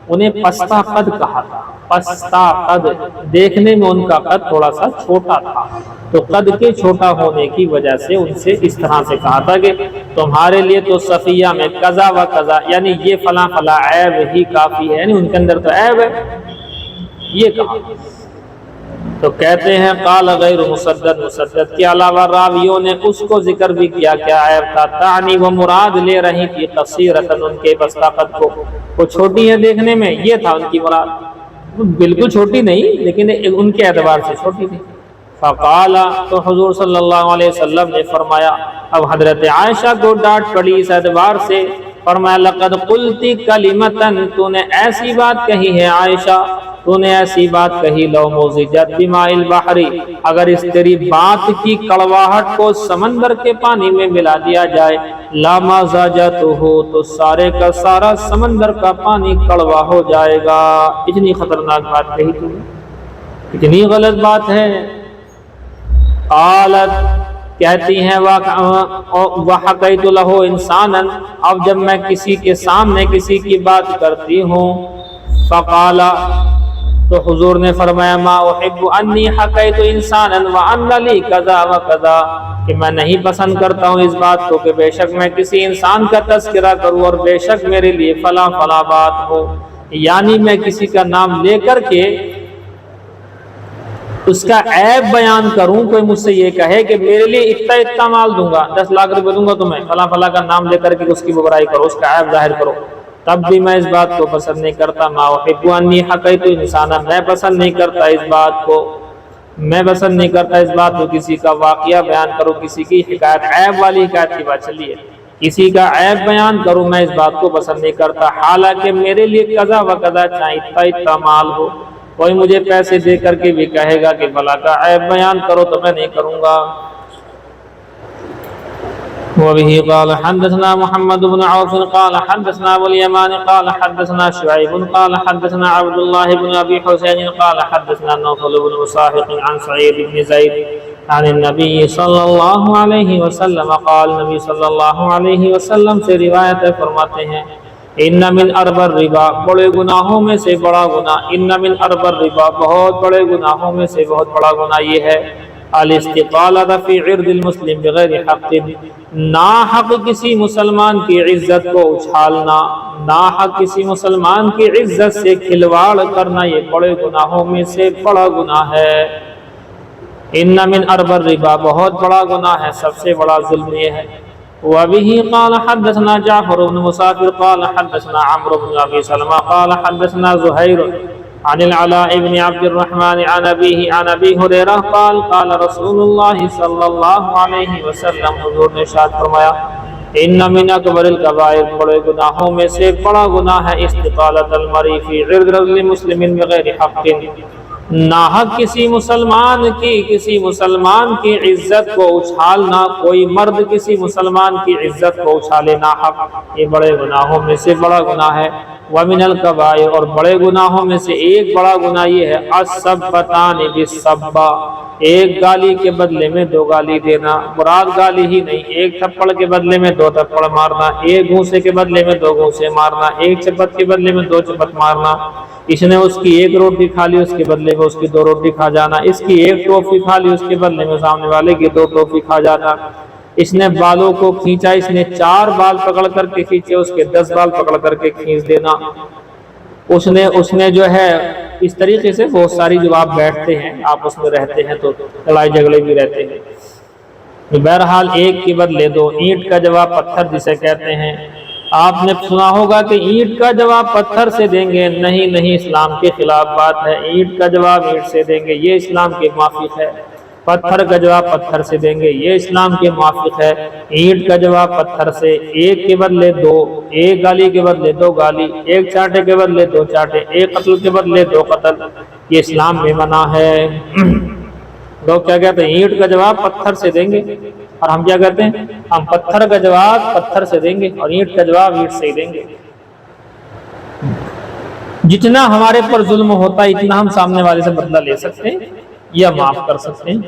انہیں؟ پستہ قد کہا تھا، پستہ قد، دیکھنے میں ان کا قد تھوڑا سا چھوٹا تھا، تو قد کے چھوٹا ہونے کی وجہ سے ان سے اس طرح سے کہا تھا کہ تمہارے لیے تو صفیہ میں قضا و قضا، یعنی یہ فلاں فلاں عیب ہی کافی ہے، یعنی ان کے اندر تو عیب ہے، یہ کہا۔ تو کہتے ہیں قال غیر مسدد، مسدد کے علاوہ راویوں نے اس کو ذکر بھی کیا کیا عیب تھا، تعنی وہ مراد لے رہی تھی قصیرتن، ان کے پستہ قد کو، وہ چھوٹی ہے دیکھنے میں، یہ تھا ان کی مراد، بالکل چھوٹی نہیں لیکن ان کے اعتبار سے چھوٹی تھی۔ فقال، تو حضور صلی اللہ علیہ وسلم نے فرمایا، اب حضرت عائشہ کو ڈانٹ پڑی اس اعتبار سے، فرمایا لقد قلت کلمۃ، تو نے ایسی بات کہی ہے عائشہ، تو نے ایسی بات کہی لو موزجت بماء البحر، اگر اس تیری بات کی کڑواہٹ کو سمندر کے پانی میں ملا دیا جائے، لا مزاجتہ، تو سارے کا سارا سمندر کا پانی کڑوا ہو جائے گا۔ اتنی خطرناک بات کہی تو نے، اتنی غلط بات ہے۔ قالت، کہتی ہیں وَحَكَيْتُ لَهُ إِنسَانًا، اب جب میں کسی کے سامنے کسی کی بات کرتی ہوں، فقال، تو حضور نے فرمایا ما احب انی حکیت انسانا وان لی کذا و کذا، کہ میں نہیں پسند کرتا ہوں اس بات کو کہ بے شک میں کسی انسان کا تذکرہ کروں اور بے شک میرے لیے فلاں فلاں بات ہو، یعنی میں کسی کا نام لے کر کے اس کا عیب بیان کروں۔ کوئی مجھ سے یہ کہے کہ میرے لیے اتنا مال دوں گا، 10 لاکھ روپے دوں گا تمہیں، فلاں فلاں کا نام لے کر کے اس کی برائی کرو، اس کا عیب ظاہر کرو، تب بھی میں اس بات کو پسند نہیں کرتا۔ ما احب انی حکیت انسانا، میں پسند نہیں کرتا اس بات کو، میں پسند نہیں کرتا اس بات کو کسی کا واقعہ بیان کرو، کسی کی حکایت، عیب والی حکایت کی بات چلیے، کسی کا عیب بیان کروں، میں اس بات کو پسند نہیں کرتا، حالانکہ میرے لیے قضا و قضا چاہے اتنا مال ہو۔ کوئی مجھے پیسے دے کر کے بھی کہے گا کہ بھلا کا عیب بیان کرو تو میں نہیں کروں گا۔ وبه قال حدثنا محمد بن عوف قال حدثنا ابو اليمان قال حدثنا شعيب قال حدثنا عبد الله بن ابي حسين قال حدثنا نوفل بن مساحق عن سعيد بن زيد عن النبي صلی اللہ علیہ وسلم قال، نبی صلی اللہ علیہ وسلم سے روایت فرماتے ہیں، ان من اربع الربا، بڑے گناہوں میں سے بڑا گناہ، ان من اربع الربا، بہت بڑے گناہوں میں سے بہت بڑا گناہ یہ ہے، الاستطالۃ فی عرض المسلم بغیر حق، ناحق کسی مسلمان کی عزت کو اچھالنا، ناحق کسی مسلمان کی عزت سے کھلواڑ کرنا، یہ بڑے گناہوں میں سے بڑا گناہ ہے۔ ان من اربع الربا، بہت بڑا گناہ ہے، سب سے بڑا ظلم یہ ہے۔ وبه قال حدثنا جعفر بن مسافر قال حدثنا عمرو بن ابي سلمة قال حدثنا زهير عن العلاء بن عبد الرحمن عن ابيه عن ابي هريره قال قال رسول الله صلی اللہ علیہ وسلم، حضور نے ارشاد فرمایا، ان من اکبر الکبائر، بڑے گناہوں میں سے بڑا گناہ ہے، استطالۃ المرء فی عرض رجل مسلم بغیر حق، ناحق کسی مسلمان کی عزت کو اچھالنا، کوئی مرد کسی مسلمان کی عزت کو اچھالے ناحق، یہ بڑے گناہوں میں سے بڑا گناہ ہے۔ ومن الکبائر، اور بڑے گناہوں میں سے ایک بڑا گناہ یہ ہے، السبتان بالسبہ، ایک گالی کے بدلے میں 2 گالی دینا، مراد گالی ہی نہیں، ایک تھپڑ کے بدلے میں 2 تھپڑ مارنا، ایک گھونسے کے بدلے میں 2 گھونسے مارنا، ایک چپت کے بدلے میں 2 چپت مارنا، اس نے اس کی 1 روٹی کھا لی، اس کے بدلے میں اس کی 2 روٹی کھا جانا، اس کی 1 ٹوفی کھا لی، اس کے بدلے میں سامنے والے کی 2 ٹوفی کھا جانا، اس نے بالوں کو کھینچا، اس نے 4 بال پکڑ کر کے کھینچے، اس کے 10 بال پکڑ کر کے کھینچ دینا، اس نے جو ہے اس طریقے سے بہت ساری، جب آپ بیٹھتے ہیں آپس میں رہتے ہیں تو لڑائی جھگڑے بھی رہتے ہیں، بہرحال ایک کے بدلے 2، اینٹ کا جواب پتھر جسے کہتے ہیں، آپ نے سنا ہوگا کہ اینٹ کا جواب پتھر سے دیں گے، نہیں، اسلام کے خلاف بات ہے، اینٹ کا جواب اینٹ سے دیں گے، یہ اسلام کے موافق ہے، پتھر کا جواب پتھر سے دیں گے، یہ اسلام کے موافق ہے، اینٹ کا جواب پتھر سے، ایک کے بدلے 2، ایک گالی کے بدلے 2 گالی، ایک چاٹے کے بدلے 2 چاٹے، ایک قتل کے بدلے 2 قتل، یہ اسلام میں منع ہے۔ لوگ کیا کہتے ہیں، اینٹ کا جواب پتھر سے دیں گے، اور ہم کیا کہتے ہیں، ہم پتھر کا جواب پتھر سے دیں گے اور اینٹ کا جواب اینٹ سے ہی دیں گے۔ جتنا ہمارے پر ظلم ہوتا ہے اتنا ہم سامنے والے سے بدلہ لے سکتے ہیں یا معاف کر سکتے ہیں،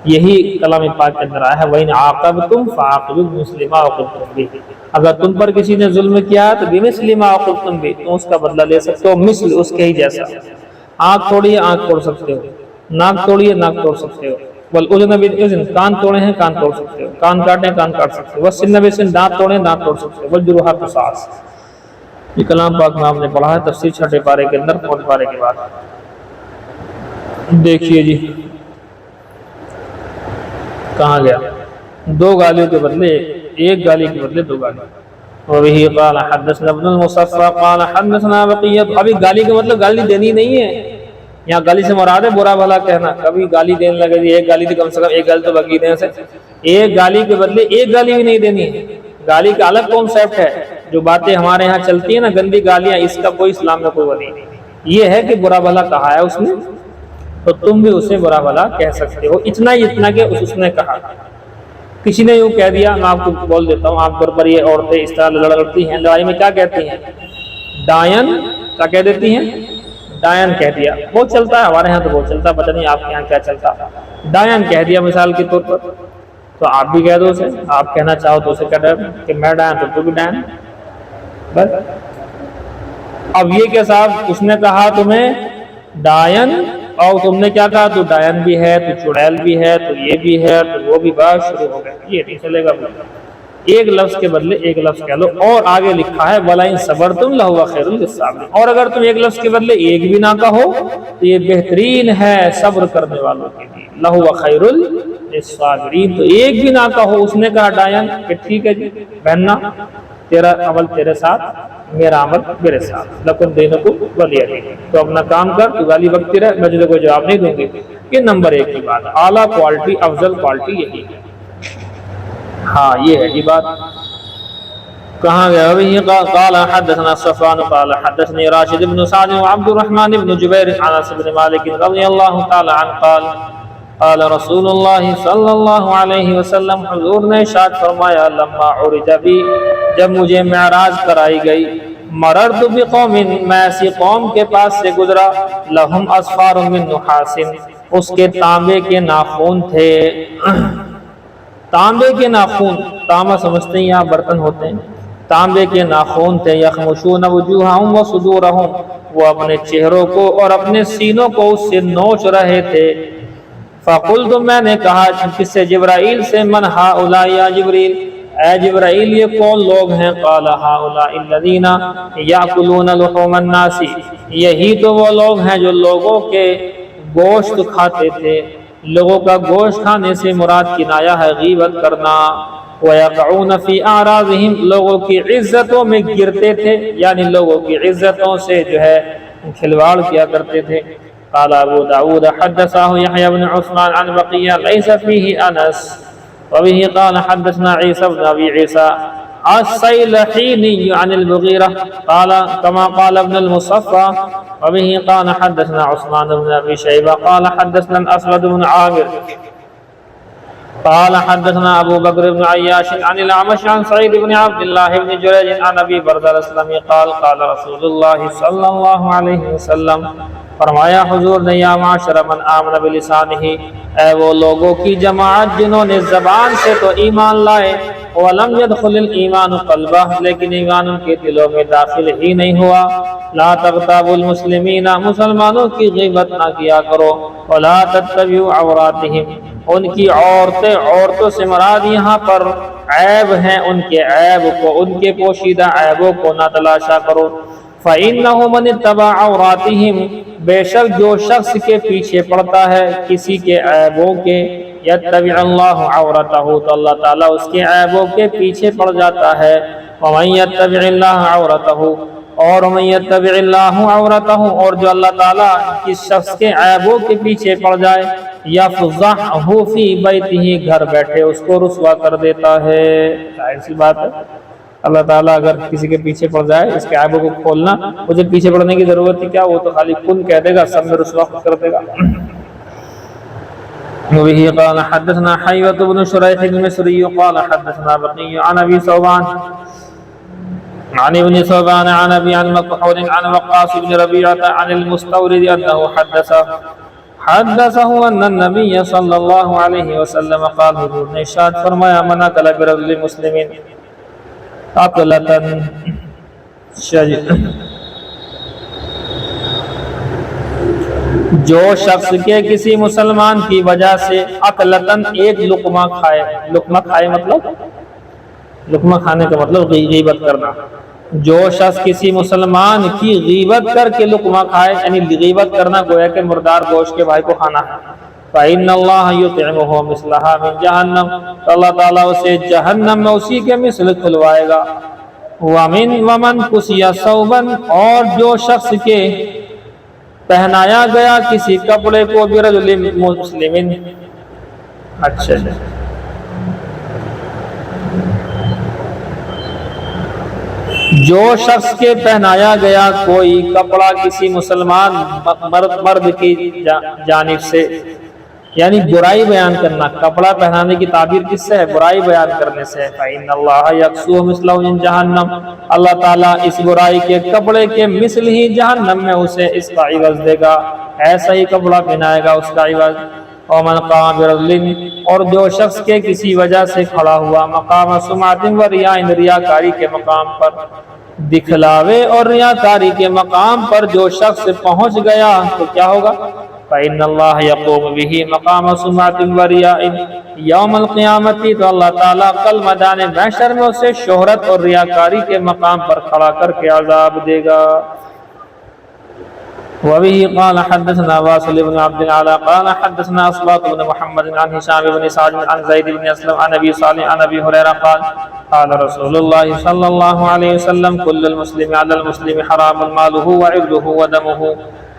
یہی کلام پاک کے اندر آیا ہے، وَإِنْ عَاقَبْتُمْ فَعَاقِبُوا بِمِثْلِ مَا عُوقِبْتُمْ بِهِ، اگر تم پر کسی نے ظلم کیا تو بِمِثْلِ مَا عُوقِبْتُمْ بِهِ، تم اس کا بدلہ لے سکتے ہو، مثل اس کے ہی جیسا، آنکھ توڑی ہے آنکھ توڑ سکتے ہو، ناک توڑی ہے ناک توڑ سکتے ہو، وَالْأُذُنَ بِالْأُذُنِ، کان توڑے ہیں کان توڑ سکتے ہو، کان کاٹے ہیں کان کاٹ سکتے ہو، وَالسِّنَّ بِالسِّنِّ، دانت توڑے ہیں دانت توڑ سکتے ہو، وَالْجُرُوحَ قِصَاص۔ یہ کلام پاک میں آپ نے پڑھا ہے تفسیر 6 پارے کے اندر 4 پارے کے بعد۔ دیکھیے جی کہاں گیا، 2 گالیوں کے بدلے 1 گالی کے بدلے 2 گالی۔ وبه قال حدثنا ابن المصفى قال حدثنا بقية، ابھی گالی کا مطلب گالی دینی نہیں ہے، یہاں گالی سے مراد ہے برا بھلا کہنا، کبھی گالی دینے لگے جی 1 گالی تو کم سے کم 1 گالی تو بکی دینے سے، 1 گالی کے بدلے 1 گالی بھی نہیں دینی ہے۔ گالی کا الگ کانسیپٹ ہے، جو باتیں ہمارے ہاں چلتی ہیں نا گندی گالیاں، اس کا کوئی اسلام میں کوئی ولی نہیں، یہ ہے کہ برا بھلا کہا ہے اس نے تو تم بھی اسے برا بھلا کہہ سکتے ہو، اتنا ہی اتنا کہ اس نے کہا۔ کسی نے یوں کہہ دیا، میں آپ کو بول دیتا ہوں، عام طور پر یہ عورتیں اس طرح لڑتی ہیں، لڑائی میں کیا کہتی ہیں؟ ڈائن، کیا کہہ دیتی ہیں؟ ڈائن کہہ دیا، وہ چلتا ہے ہمارے ہاں تو وہ چلتا ہے، پتہ نہیں آپ کے یہاں کیا چلتا۔ ڈائن کہہ دیا مثال کے طور پر، تو آپ بھی کہہ دو اسے، آپ کہنا چاہو تو اسے کہہ دو کہ میں ڈائن تو بھی ڈائن، بس۔ اب یہ کہ صاحب اس نے کہا تمہیں ڈائن اور تم نے کیا کہا، تو ڈائن بھی ہے، تو چڑیل بھی ہے، تو یہ بھی ہے، تو وہ بھی، بات شروع ہو گیا، یہ نہیں چلے گا۔ ایک لفظ کے بدلے ایک لفظ کہہ لو، اور آگے لکھا ہے وَلَئِن صَبَرْتُمْ لَهُوَ خَيْرٌ لِّلصَّابِرِينَ، اور اگر تم ایک لفظ کے بدلے ایک بھی نہ کہو تو یہ بہترین ہے صبر کرنے والوں کے لیے، لَهُوَ خَيْرٌ لِّلصَّابِرِينَ۔ تو ایک بھی نہ کہو، اس نے کہا ڈائن کہ ٹھیک ہے جی بہننا، تیرا عمل تیرے ساتھ، میرا عمل میرے ساتھ، لَكُمْ دِينُكُمْ وَلِيَ دِينِ، تو اپنا کام کر، تو والی وقت رہ، میں تجھے کوئی جواب نہیں دوں گی۔ یہ نمبر ایک کی بات، اعلیٰ کوالٹی، افضل کوالٹی یہی ہے۔ ہاں یہ ہے یہ بات۔ کہاں گیا ابھی؟ قال حدثنا صفوان قال حدثني راشد بن سعد وعبد الرحمن بن جبير عن انس بن مالك رضي الله تعالى عنه قال قال رسول الله صلی اللہ علیہ وسلم، حضور نے ارشاد فرمایا، لما عرج بی، جب مجھے معراج کرائی گئی، مررت بقوم، میں ایسی قوم کے پاس سے گزرا، لہم اصفار من نحاس، اس کے تانبے کے ناخون تھے، تانبے کے ناخون، تانبا سمجھتے ہیں یہاں برتن ہوتے ہیں، تانبے کے ناخون تھے، یخمشون وجوہہم وصدورہم، وہ اپنے چہروں کو اور اپنے سینوں کو اس سے نوچ رہے تھے۔ فقلت، میں نے کہا، کس سے؟ جبرائیل سے، من ہؤلاء یا جبریل، اے جبرائیل یہ کون لوگ ہیں؟ قال ہؤلاء الذین یاکلون لحوم الناس، یہی تو وہ لوگ ہیں جو لوگوں کے گوشت کھاتے تھے۔ لوگوں کا گوشت کھانے سے مراد کنایہ ہے غیبت کرنا۔ وَيَقْعُونَ فِي أَعْرَاضِهِمْ، لوگوں کی عزتوں میں گرتے تھے، یعنی لوگوں کی عزتوں سے جو ہے کھلواڑ کیا کرتے تھے۔ قال ابو داود حدثه يحيى بن عثمان عن بقية ليس فيه أنس، وبه قال حدثنا عيسى بن أبي عيسى السيلحيني عن المغيرة قال كما قال ابن المصفى، وبه قال حدثنا عثمان بن أبي شيبة قال حدثنا الأسود بن عامر قال حدثنا ابو بکر بن عیاش عن الأعمش عن سعید بن عبد اللہ بن جریج عن ابی برزہ الاسلمی قال قال رسول اللہ صلی اللہ علیہ وسلم، فرمایا حضور نے، یا معاشر من آمن بلسانہ، اے وہ لوگوں کی جماعت جنہوں نے زبان سے تو ایمان لائے، ولم يدخل الایمان قلبہ، لیکن ایمان ان کے دلوں میں داخل ہی نہیں ہوا، لا تغتابوا المسلمین، مسلمانوں کی غیبت نہ کیا کرو، ولا تتبعوا عوراتہم، ان کی عورتوں سے مراد یہاں پر عیب ہیں، ان کے عیب کو، ان کے پوشیدہ عیبوں کو نہ تلاشا کرو۔ فَإِنَّهُ مَنِ اتَّبَعَ عَوْرَاتِهِمْ، بے شک جو شخص کے پیچھے پڑتا ہے کسی کے عیبوں کے، يَتَّبِعَ اللَّهُ عَوْرَتَهُ، تو اللہ تعالیٰ اس کے عیبوں کے پیچھے پڑ جاتا ہے۔ وَمَن يَتَّبِعِ اللَّهَ عَوْرَتَهُ، اور وَمَن يَتَّبِعِ اللَّهُ عَوْرَتَهُ، اور جو اللہ تعالیٰ کس شخص کے عیبوں کے پیچھے پڑ جائے، یفضحہ فی بیتہ، گھر بیٹھے اس کو رسوا کر دیتا ہے۔ ظاہر سی بات ہے، اللہ تعالیٰ اگر کسی کے پیچھے پڑ جائے، اس کے عیبوں کو کھولنا، مجھے پیچھے پڑنے کی ضرورت ہی کیا، وہ تو خالی کن کہہ دے گا، سب میں رسوا کر دے گا۔ وبه قال حدثنا حيوة بن شريح المصري قال حدثنا بقي عن ابي ثوبان عن ابن ثوبان عن ابي عن مكحول عن وقاص بن ربيعة عن المستورد انه حدثه ان النبي صلی اللہ علیہ وسلم قال، حضور نے ارشاد فرمایا، من اکل برجل مسلمین اکلتن جو شخص کے کسی مسلمان کی وجہ سے اکلتن ایک لقمہ کھائے، لقمہ کھائے مطلب، لقمہ کھانے کا مطلب غیبت کرنا، جو شخص کسی مسلمان کی غیبت کر کے لقمہ کھائے، یعنی غیبت کرنا گویا کہ مردار گوشت کے بھائی کو کھانا ہے، فَإِنَّ اللَّهَ يُطْعِمُهُ مِثْلَهَا مِنْ جَهَنَّمْ، تو اللہ تعالیٰ اسے جہنم میں اسی کے مثل کھلوائے گا۔ وَمَنْ كُسِيَ ثَوْبًا، اور جو شخص کے پہنایا گیا کسی کپڑے کو، برجل مسلم، اچھا جو شخص کے پہنایا گیا کوئی کپڑا کسی مسلمان مرد کی جانب سے، یعنی برائی بیان کرنا، کپڑا پہنانے کی تعبیر کس سے ہے؟ برائی بیان کرنے سے۔ فَإِنَّ اللَّهَ يَكْسُوهُ مِثْلَهُ مِنْ جَهَنَّمَ، اللہ تعالیٰ اس برائی کے کپڑے کے مثل ہی جہنم میں اسے اس کا عوض دے گا، ایسا ہی کپڑا پہنائے گا اس کا عوض۔ وَمَنْ قَامَ بِرَجْلٍ، اور جو شخص کے کسی وجہ سے کھڑا ہوا، مقام سمعۃ وَرِیاءٍ، ریاکاری کے مقام پر، دکھلاوے اور ریاکاری کے مقام پر جو شخص پہنچ گیا تو کیا ہوگا؟ فَإِنَّ اللَّهَ يَقُومُ بِهِ مَقَامَ سُمْعَةٍ وَرِيَاءٍ يَوْمَ الْقِيَامَةِ، تو اللہ تعالیٰ کل میدان محشر میں اسے شہرت اور ریاکاری کے مقام پر کھڑا کر کے عذاب دے گا۔ وَبِهِ قَالَ حَدَّثَنَا وَاصِلُ بْنُ عَبْدِ الْأَعْلَىٰ قَالَ حَدَّثَنَا أَصْبَاطُ بْنُ مُحَمَّدٍ عَنْ هِشَامِ بْنِ سَعْدٍ عَنْ زَيْدِ بْنِ أَسْلَمَ عَنْ أَبِي صَالِحٍ عَنْ أَبِي هُرَيْرَةَ قَالَ قَالَ رَسُولُ اللَّهِ صَلَّى اللَّهُ عَلَيْهِ وسلم كُلُّ الْمُسْلِمِ عَلَى الْمُسْلِمِ حَرَامٌ مَالُهُ وَعِرْضُهُ وَدَمُهُ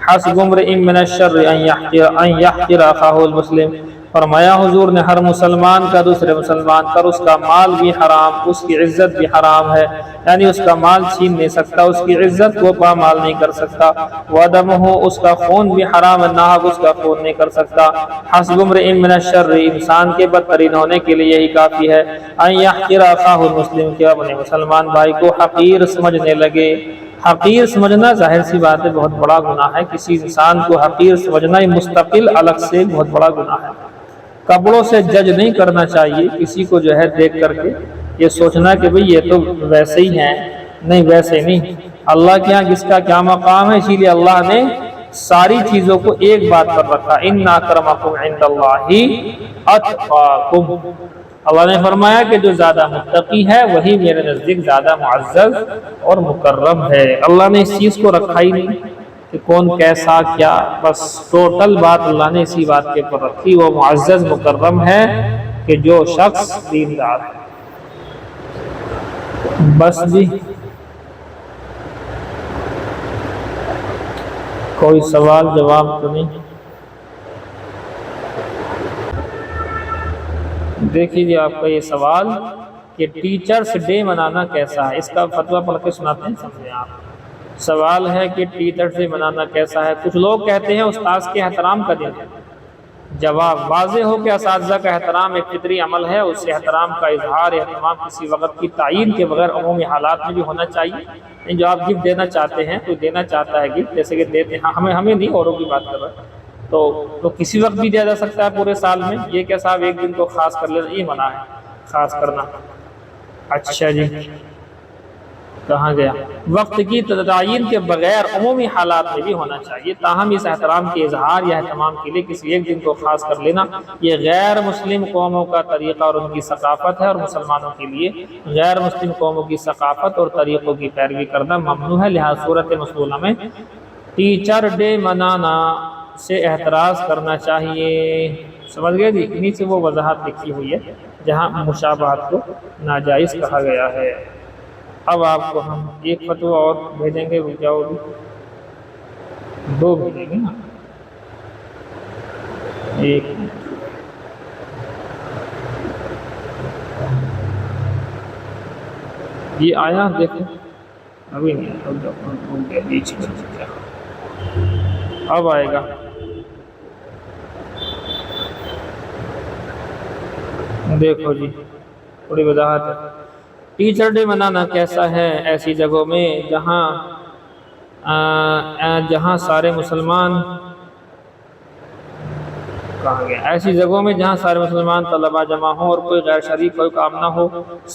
حَسْبُ امْرِئٍ مِّنَ الشَّرِّ أَن يَحْقِرَ أَخَاهُ الْمُسْلِمَ۔ فرمایا حضور نے ہر مسلمان کا دوسرے مسلمان پر اس کا مال بھی حرام، اس کی عزت بھی حرام ہے، یعنی اس کا مال چھین نہیں سکتا، اس کی عزت کو پامال نہیں کر سکتا۔ وَدَمُهُ، اس کا خون بھی حرام ہے، ناحق اس کا خون نہیں کر سکتا۔ حَسْبُ امْرِئٍ مِّنَ الشَّرِّ، انسان کے بدترین ہونے کے لیے یہی کافی ہے، أَن يَحْقِرَ أَخَاهُ الْمُسْلِمَ، کہ اپنے مسلمان بھائی کو حقیر سمجھنے لگے۔ حقیر سمجھنا ظاہر سی بات ہے بہت بڑا گناہ ہے، کسی انسان کو حقیر سمجھنا ہی مستقل الگ سے بہت بڑا گناہ ہے۔ کپڑوں سے جج نہیں کرنا چاہیے کسی کو جو ہے دیکھ کر کے یہ سوچنا کہ بھئی یہ تو ویسے ہی ہیں، نہیں ویسے نہیں۔ اللہ کے ہاں کس کا کیا مقام ہے، اسی لیے اللہ نے ساری چیزوں کو ایک بات پر رکھا، إِنَّ أَكْرَمَكُمْ عِندَ اللَّهِ أَتْقَاكُمْ۔ اللہ نے فرمایا کہ جو زیادہ متقی ہے وہی میرے نزدیک زیادہ معزز اور مکرم ہے۔ اللہ نے اس چیز کو رکھا ہی نہیں کہ کون کیسا کیا، بس ٹوٹل بات اللہ نے اسی بات کے پر رکھی، وہ معزز مکرم ہے کہ جو شخص دیندار ہے۔ بس بھی کوئی سوال جواب تو نہیں؟ دیکھیے جی آپ کا یہ سوال کہ ٹیچرز ڈے منانا کیسا ہے، اس کا فتویٰ پڑھ کے سناتے ہیں، سمجھیں آپ۔ سوال ہے کہ ٹیچرز ڈے منانا کیسا ہے۔ کچھ لوگ کہتے ہیں استاذ کے احترام کا دن ہے۔ جواب واضح ہو کہ اساتذہ کا احترام ایک فطری عمل ہے، اس سے احترام کا اظہار اہتمام کسی وقت کی تعیین کے بغیر عمومی حالات میں بھی ہونا چاہیے۔ جو آپ گفٹ دینا چاہتے ہیں، کوئی دینا چاہتا ہے گفٹ، جیسے کہ دیتے ہیں، ہمیں نہیں، اوروں کی بات کر رہا ہے، تو کسی وقت بھی دیا جا سکتا ہے پورے سال میں۔ یہ کہ صاحب ایک دن کو خاص کر لینا، یہ منع ہے خاص کرنا۔ اچھا جی کہاں گیا؟ وقت کی تعین کے بغیر عمومی حالات میں بھی ہونا چاہیے، تاہم اس احترام کے اظہار یا اہتمام کے لیے کسی ایک دن کو خاص کر لینا یہ غیر مسلم قوموں کا طریقہ اور ان کی ثقافت ہے، اور مسلمانوں کے لیے غیر مسلم قوموں کی ثقافت اور طریقوں کی پیروی کرنا ممنوع ہے۔ لہذا صورت مصولہ میں ٹیچر ڈے منانا سے احتراز کرنا چاہیے۔ سمجھ گئے جی؟ انہی سے وہ وضاحت لکھی ہوئی ہے جہاں مشابہت کو ناجائز کہا گیا ہے۔ اب آپ کو ہم ایک فتویٰ اور بھیجیں گے، رک جاؤ بھی، دو بھیجیں گے نا، ایک یہ آیا دیکھیں، ابھی نہیں، اب آئے گا۔ دیکھو جی تھوڑی وضاحت ہے۔ ٹیچر ڈے منانا کیسا ہے؟ ایسی جگہوں میں جہاں سارے مسلمان ایسی جگہوں میں جہاں سارے مسلمان طلباء جمع ہوں اور کوئی غیر شرعی کوئی کام نہ ہو،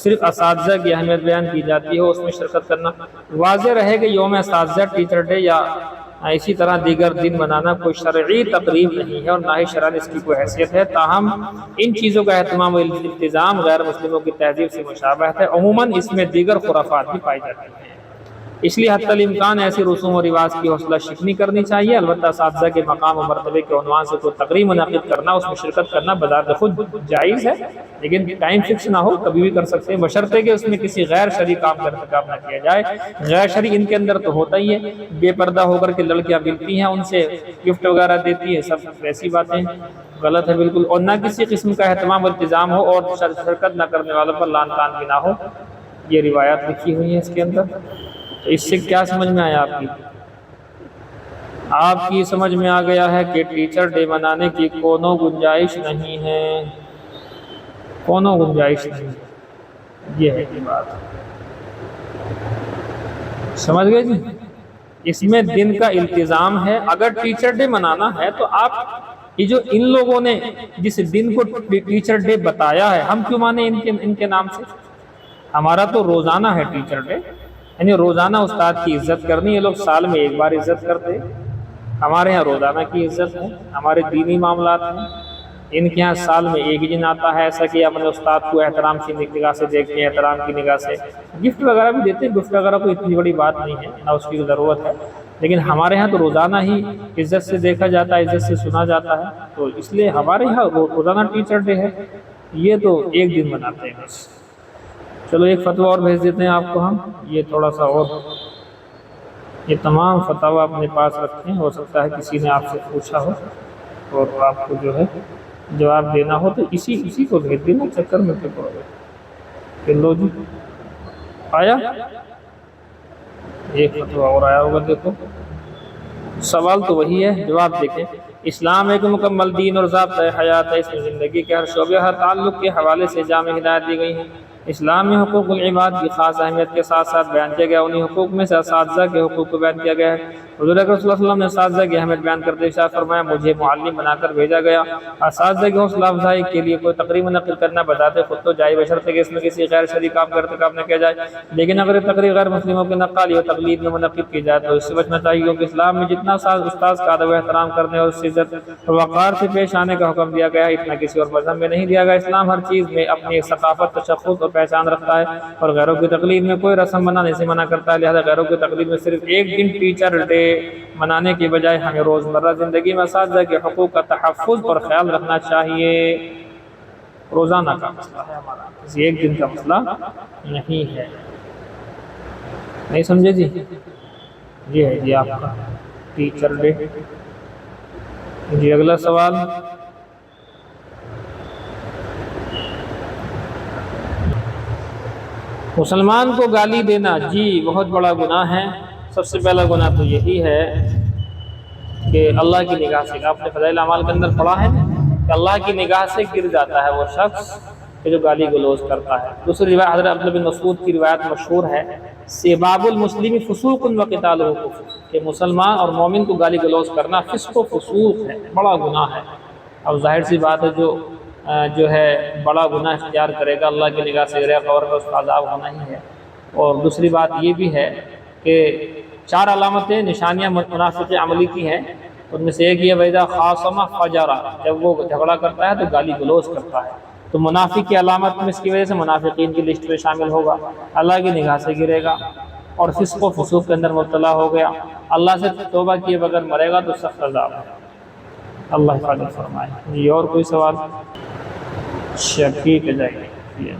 صرف اساتذہ کی اہمیت بیان کی جاتی ہو، اس میں شرکت کرنا۔ واضح رہے کہ یوم اساتذہ، ٹیچر ڈے یا اسی طرح دیگر دن منانا کوئی شرعی تقریب نہیں ہے اور نہ ہی شرعاً اس کی کوئی حیثیت ہے، تاہم ان چیزوں کا اہتمام و التزام غیر مسلموں کی تہذیب سے مشابہت ہے، عموماً اس میں دیگر خرافات بھی پائی جاتی ہیں، اس لیے حتی الامکان ایسی رسوم و رواج کی حوصلہ شکنی کرنی چاہیے۔ البتہ اساتذہ کے مقام و مرتبے کے عنوان سے کوئی تقریب منعقد کرنا، اس میں شرکت کرنا بذات خود جائز ہے، لیکن ٹائم فکس نہ ہو، کبھی بھی کر سکتے ہیں، بشرطے کہ اس میں کسی غیر شرعی کام کا ارتکاب نہ کیا جائے۔ غیر شرعی ان کے اندر تو ہوتا ہی ہے، بے پردہ ہو کر کے لڑکیاں ملتی ہیں، ان سے گفٹ وغیرہ دیتی ہیں، سب ویسی باتیں غلط ہے بالکل، اور نہ کسی قسم کا اہتمام و التزام ہو اور شرکت نہ کرنے والوں پر لعن طعن بھی نہ ہو۔ یہ روایات لکھی ہوئی ہیں اس کے اندر. تو اس سے کیا سمجھ میں آیا آپ کی سمجھ میں آ گیا ہے کہ ٹیچر ڈے منانے کی کونوں گنجائش نہیں ہے، کونوں گنجائش نہیں. یہ ہے یہ بات، سمجھ گئے جی. اس میں دن کا التزام ہے. اگر ٹیچر ڈے منانا ہے تو آپ یہ جو ان لوگوں نے جس دن کو ٹیچر ڈے بتایا ہے، ہم کیوں مانے ان کے نام سے؟ ہمارا تو روزانہ ہے ٹیچر ڈے، یعنی روزانہ استاد کی عزت کرنی. یہ لوگ سال میں ایک بار عزت کرتے، ہمارے ہاں روزانہ کی عزت ہے. ہمارے دینی معاملات ہیں، ان کے ہاں سال میں ایک دن آتا ہے. ایسا کہ اپنے استاد کو احترام کی نگاہ سے دیکھتے ہیں، احترام کی نگاہ سے گفٹ وغیرہ بھی دیتے ہیں. گفٹ وغیرہ کوئی اتنی بڑی بات نہیں ہے، نہ اس کی ضرورت ہے. لیکن ہمارے ہاں تو روزانہ ہی عزت سے دیکھا جاتا ہے، عزت سے سنا جاتا ہے. تو اس لیے ہمارے یہاں روزانہ ٹیچر ڈے ہے. یہ تو ایک دن مناتے ہیں بس. چلو ایک فتویٰ اور بھیج دیتے ہیں آپ کو ہم. یہ تھوڑا سا اور، یہ تمام فتاویٰ اپنے پاس رکھیں. ہو سکتا ہے کسی نے آپ سے پوچھا ہو اور آپ کو جو ہے جواب دینا ہو تو اسی کو بھیج دینا. چکر میں کیا پڑو گے. کہ لو جی آیا ایک فتویٰ اور آیا ہوگا. دیکھو سوال تو وہی ہے، جواب دیکھیں. اسلام ایک مکمل دین اور ضابطۂ حیات ہے. اس میں زندگی کے ہر شعبے ہر تعلق کے حوالے سے جامع ہدایت دی گئی ہیں. اسلام میں حقوق العباد کی خاص اہمیت کے ساتھ ساتھ بیان کیا گیا. انہیں حقوق میں سے اساتذہ کے حقوق کو بیان کیا گیا ہے. حضور اکرم صلی اللہ علیہ وسلم نے اساتذہ کی اہمیت بیان کرتے ہوئے ارشاد فرمایا، مجھے معلم بنا کر بھیجا گیا. اساتذہ کی حوصلہ افزائی کے لیے کوئی تقریر منعقد کرنا بذات خود تو جائز، بشرطے کہ اس میں کسی غیر شرعی کام کا ارتکاب نہ کیا جائے. لیکن اگر یہ تقریر غیر مسلموں کے نقالی اور تقلید میں منعقد کی جائے تو اس سے بچنا چاہیے، کیونکہ اسلام میں جتنا استاد کا ادب و احترام کرنے اور اس سے عزت وقار سے پیش آنے کا حکم دیا گیا ہے، اتنا کسی اور مذہب میں نہیں دیا گیا. اسلام ہر چیز میں اپنی ایک ثقافت، تشخص اور پہچان رکھتا ہے اور غیروں کی تقلید میں کوئی رسم بنانے سے منع کرتا ہے. لہذا غیروں کی تقلید میں صرف ایک دن ٹیچر ڈے منانے کی بجائے ہمیں روزمرہ زندگی میں اساتذہ کے حقوق کا تحفظ اور خیال رکھنا چاہیے. روزانہ کا مسئلہ ہے ہمارا، کسی ایک دن کا مسئلہ نہیں ہے. نہیں سمجھے جی؟ یہ ہے جی آپ کا ٹیچر ڈے. جی اگلا سوال. مسلمان کو گالی دینا جی بہت بڑا گناہ ہے. سب سے پہلا گناہ تو یہی ہے کہ اللہ کی نگاہ سے، آپ نے فضائل اعمال کے اندر پڑھا ہے کہ اللہ کی نگاہ سے گر جاتا ہے وہ شخص کہ جو گالی گلوز کرتا ہے. دوسری روایت حضرت عبداللہ بن مسعود کی روایت مشہور ہے، سباب المسلم فسوق وقتالہ کفر، کہ مسلمان اور مومن کو گالی گلوز کرنا فسق و فسوق ہے، بڑا گناہ ہے. اب ظاہر سی بات ہے جو ہے بڑا گناہ اختیار کرے گا اللہ کی نگاہ سے گرے گا اور اس کا عذاب ہونا ہی ہے. اور دوسری بات یہ بھی ہے کہ 4 علامتیں نشانیاں منافق عملی کی ہیں. ان میں سے ایک یہ وَإِذَا خَاصَمَ فَجَرَ، جب وہ جھگڑا کرتا ہے تو گالی گلوز کرتا ہے. تو منافق کی علامت میں اس کی وجہ سے منافقین کی لسٹ میں شامل ہوگا، اللہ کی نگاہ سے گرے گا اور فسق و فسوق کے اندر مبتلا ہو گیا. اللہ سے توبہ کیے بغیر مرے گا تو سخت عذاب ہے. اللہ حفاظت فرمائے. جی اور کوئی سوال؟ اچھا ٹھیک ہے، جائیے.